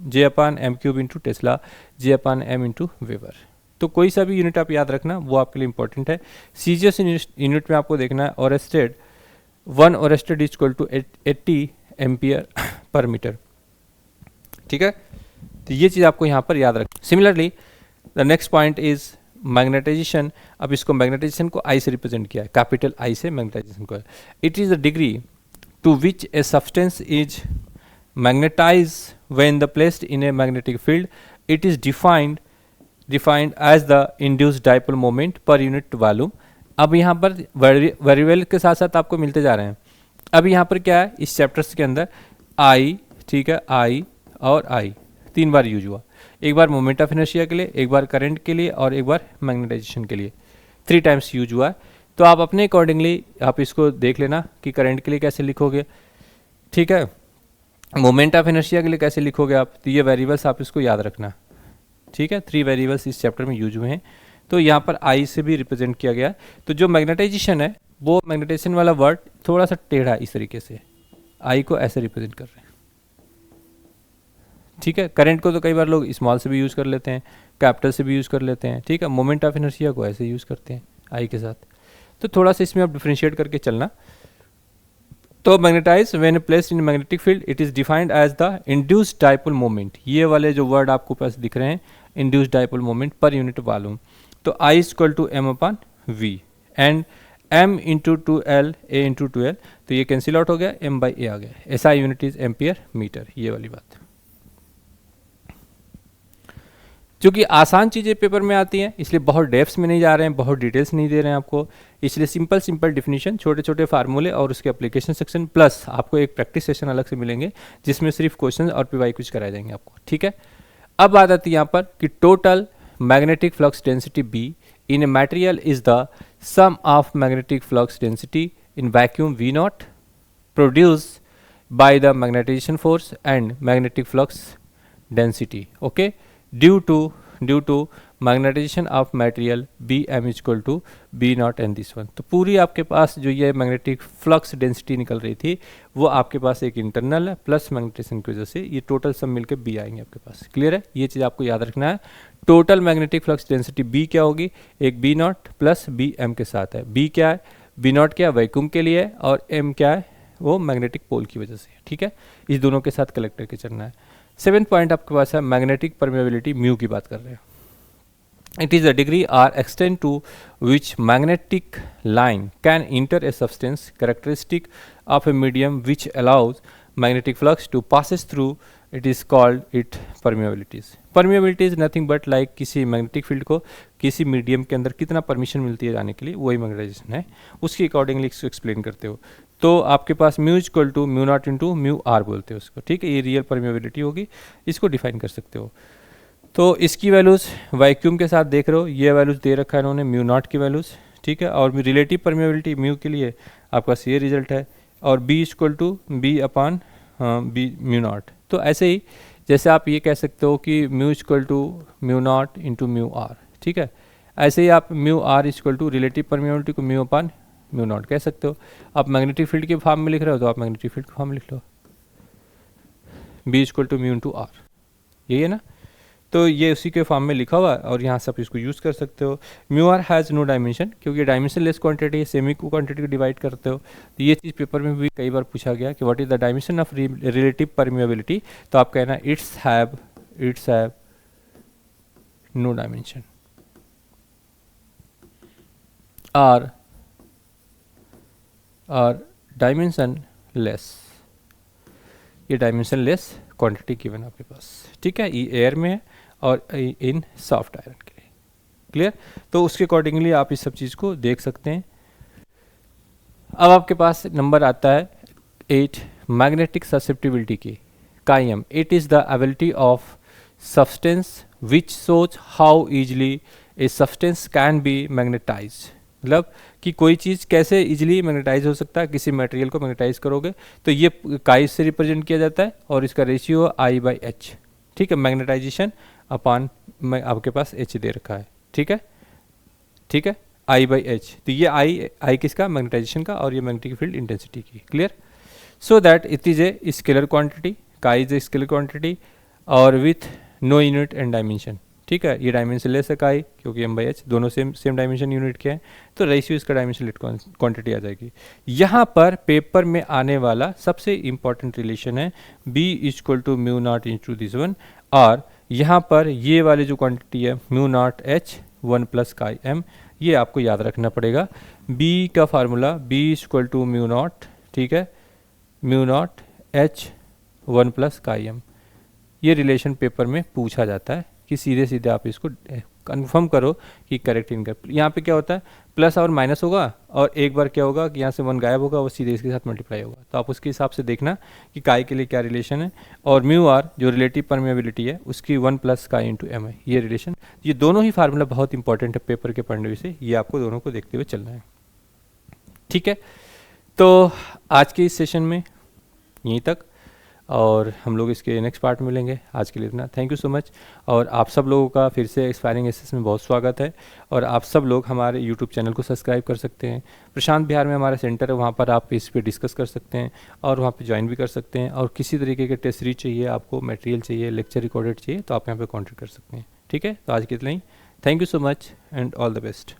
J upon M cube into tesla, J upon M into weber. तो कोई सा भी यूनिट आप याद रखना, वो आपके लिए इंपॉर्टेंट है। सीजीएस यूनिट में आपको देखना है oersted, 1 oersted is equal to 80 ampere पर मीटर, ठीक है, तो ये चीज़ आपको यहाँ पर याद रखना। Similarly the next point is magnetization. अब इसको मैग्नेटाइजेशन को आई से रिप्रेजेंट किया है, कैपिटल आई से मैग्नेटाइजेशन को। It is the degree to which a substance is magnetize when the placed in a magnetic field. It is defined as the induced dipole moment per unit volume. अब यहाँ पर variable के साथ साथ आपको मिलते जा रहे हैं। अब यहाँ पर क्या है इस चैप्टर्स के अंदर आई, ठीक है, आई और आई तीन बार यूज हुआ, एक बार मोमेंट ऑफ इनर्शिया के लिए, एक बार करंट के लिए और एक बार मैग्नेटाइजेशन के लिए, 3 टाइम्स यूज हुआ है। तो आप अपने अकॉर्डिंगली आप इसको देख लेना कि करंट के लिए कैसे लिखोगे, ठीक है, मोमेंट ऑफ इनर्शिया के लिए कैसे लिखोगे आप, तो ये वेरिएबल्स आप इसको याद रखना, ठीक है, 3 वेरिएबल्स इस चैप्टर में यूज हुए हैं। तो यहाँ पर आई से भी रिप्रेजेंट किया गया। तो जो मैग्नेटाइजेशन है वो मैग्नेटाइजेशन वाला वर्ड थोड़ा सा टेढ़ा है, इस तरीके से आई को ऐसे रिप्रेजेंट कर रहे हैं, ठीक है। करंट को तो कई बार लोग स्मॉल से भी यूज़ कर लेते हैं, कैपिटल से भी यूज़ कर लेते हैं, ठीक है। मोमेंट ऑफ इनर्शिया को ऐसे यूज़ करते हैं आई के साथ। तो थोड़ा सा इसमें आप डिफ्रेंशिएट करके चलना। तो magnetize when placed in magnetic field it is defined as the induced dipole moment. ये वाले जो वर्ड आपको पास दिख रहे हैं induced dipole moment per unit volume. तो I equal to M upon V and M into 2L A into 2L, तो ये कैंसिल आउट हो गया, एम बाई ए आ गया। ऐसा यूनिट इज एम्पियर मीटर, ये वाली बात। क्योंकि आसान चीज़ें पेपर में आती हैं इसलिए बहुत डेप्थ्स में नहीं जा रहे हैं, बहुत डिटेल्स नहीं दे रहे हैं आपको, इसलिए सिंपल डिफिनीशन, छोटे छोटे फार्मूले और उसके एप्लीकेशन सेक्शन, प्लस आपको एक प्रैक्टिस सेशन अलग से मिलेंगे जिसमें सिर्फ क्वेश्चन और पीवाई कुछ कराए जाएंगे आपको, ठीक है। अब बात आती है यहाँ पर कि total magnetic flux density B in a material is the sum of magnetic flux density in vacuum V naught produced by the magnetization force and magnetic flux density, okay, due to magnetization of material B M equal to B naught and this one. तो पूरी आपके पास जो ये magnetic flux density निकल रही थी वो आपके पास एक इंटरनल है प्लस मैग्नेटाइजेशन की वजह से ये टोटल सब मिलकर बी आएंगे आपके पास। क्लियर है, ये चीज़ आपको याद रखना है। Total magnetic flux density B क्या होगी, एक B naught plus B M के साथ है। बी क्या है, बी नॉट क्या वैक्यूम के लिए है और एम क्या है वो मैग्नेटिक पोल की वजह से, ठीक है। इस दोनों के साथ कलेक्ट करके चलना है। 7th पॉइंट आपके पास है मैग्नेटिक परमेबिलिटी, म्यू की बात कर रहे हैं। It is a degree are extend to which magnetic line can enter a substance characteristic of a medium which allows magnetic flux to passes through, it is called it permeabilities. Permeability is nothing but like किसी magnetic field को किसी medium के अंदर कितना permission मिलती है जाने के लिए, वही मैग्नेटाइजेशन है, उसकी अकॉर्डिंगली इसको एक्सप्लेन करते हो। तो आपके पास mu equal to mu not into mu R बोलते हैं उसको, ठीक है। ये रियल परमिएबिलिटी होगी, इसको डिफाइन कर सकते हो। तो इसकी वैल्यूज़ वैक्यूम के साथ देख रहे हो, ये वैल्यूज़ दे रखा है इन्होंने म्यू नॉट की वैल्यूज़, ठीक है। और रिलेटिव परमिएबिलिटी म्यू के लिए आपके पास ये रिजल्ट है और b equal to B upon B mu naught. तो ऐसे ही जैसे आप ये कह सकते हो कि mu equal to mu not into mu R, ठीक है। ऐसे ही आप mu R equal to relative permeability को म्यू अपान म्यू नॉट कह सकते हो। आप मैग्नेटिक फील्ड के फॉर्म में लिख रहे हो तो आप मैग्नेटिक फील्ड के फॉर्म में लिख लो, B equal to mu into R, यही है ना। तो ये उसी के फॉर्म में लिखा हुआ है और यहाँ से आप इसको यूज़ कर सकते हो। Mu R has no dimension, क्योंकि डायमेंशन लेस क्वांटिटी है, सेमी को क्वांटिटी को डिवाइड करते हो। तो ये चीज़ पेपर में भी कई बार पूछा गया कि what is the dimension of relative permeability, तो आप कहना इट्स हैव नो डायमेंशन और डायमेंशन लेस, ये डायमेंशन लेस क्वांटिटी गिवन आपके पास, ठीक है। ये एयर में है और इन सॉफ्ट आयरन के लिए, क्लियर। तो उसके अकॉर्डिंगली आप इस सब चीज़ को देख सकते हैं। अब आपके पास नंबर आता है 8, मैग्नेटिक ससेप्टिबिलिटी की काइम। It is the ability of substance which shows how easily a substance can be magnetized, मतलब कि कोई चीज़ कैसे इजीली मैग्नेटाइज हो सकता है। किसी मटेरियल को मैग्नेटाइज करोगे तो ये काई से रिप्रेजेंट किया जाता है और इसका रेशियो I/H, ठीक है। मैग्नेटाइजेशन अपान में आपके पास H दे रखा है, ठीक है, ठीक है, I/H। तो ये I किसका, मैग्नेटाइजेशन का, और ये मैग्नेटिक फील्ड इंटेंसिटी की, clear. So that it is a scalar quantity, chi is a scalar quantity और with no unit and dimension, ठीक है। ये डायमेंशन लेस है काई, क्योंकि M/H दोनों सेम डायमेंशन यूनिट के हैं, तो रेशियो इसका डायमेंशन लेस क्वांटिटी आ जाएगी। यहाँ पर पेपर में आने वाला सबसे इंपॉर्टेंट रिलेशन है B equal to mu not into this one, और यहाँ पर ये वाली जो क्वांटिटी है mu naught H 1 plus chi M, ये आपको याद रखना पड़ेगा। B का formula B equal to mu naught, ठीक है, mu naught H 1 plus chi M। ये रिलेशन पेपर में पूछा जाता है कि सीधे सीधे आप इसको कंफर्म करो कि करेक्ट इनकरेक्ट। यहाँ पे क्या होता है, प्लस और माइनस होगा और एक बार क्या होगा कि यहाँ से 1 गायब होगा, वो सीधे इसके साथ मल्टीप्लाई होगा। तो आप उसके हिसाब से देखना कि काई के लिए क्या रिलेशन है, और म्यू आर जो रिलेटिव परमिएबिलिटी है उसकी 1 प्लस काई इंटू एम है, ये रिलेशन। ये दोनों ही फार्मूला बहुत इंपॉर्टेंट है पेपर के पॉइंट ऑफ व्यू से, ये आपको दोनों को देखते हुए चलना है, ठीक है। तो आज के इस सेशन में यहीं तक, और हम लोग इसके नेक्स्ट पार्ट में मिलेंगे। आज के लिए इतना, थैंक यू सो मच। और आप सब लोगों का फिर से एक्सपायरिंग एसेस में बहुत स्वागत है, और आप सब लोग हमारे यूट्यूब चैनल को सब्सक्राइब कर सकते हैं। प्रशांत बिहार में हमारा सेंटर है, वहाँ पर आप इस पे डिस्कस कर सकते हैं और वहाँ पे ज्वाइन भी कर सकते हैं। और किसी तरीके के टेस्ट सीरीज चाहिए, आपको मटेरियल चाहिए, लेक्चर रिकॉर्डेड चाहिए, तो आप यहाँ पर कॉन्टेक्ट कर सकते हैं, ठीक है। तो आज के इतना ही, thank you so much and all the best.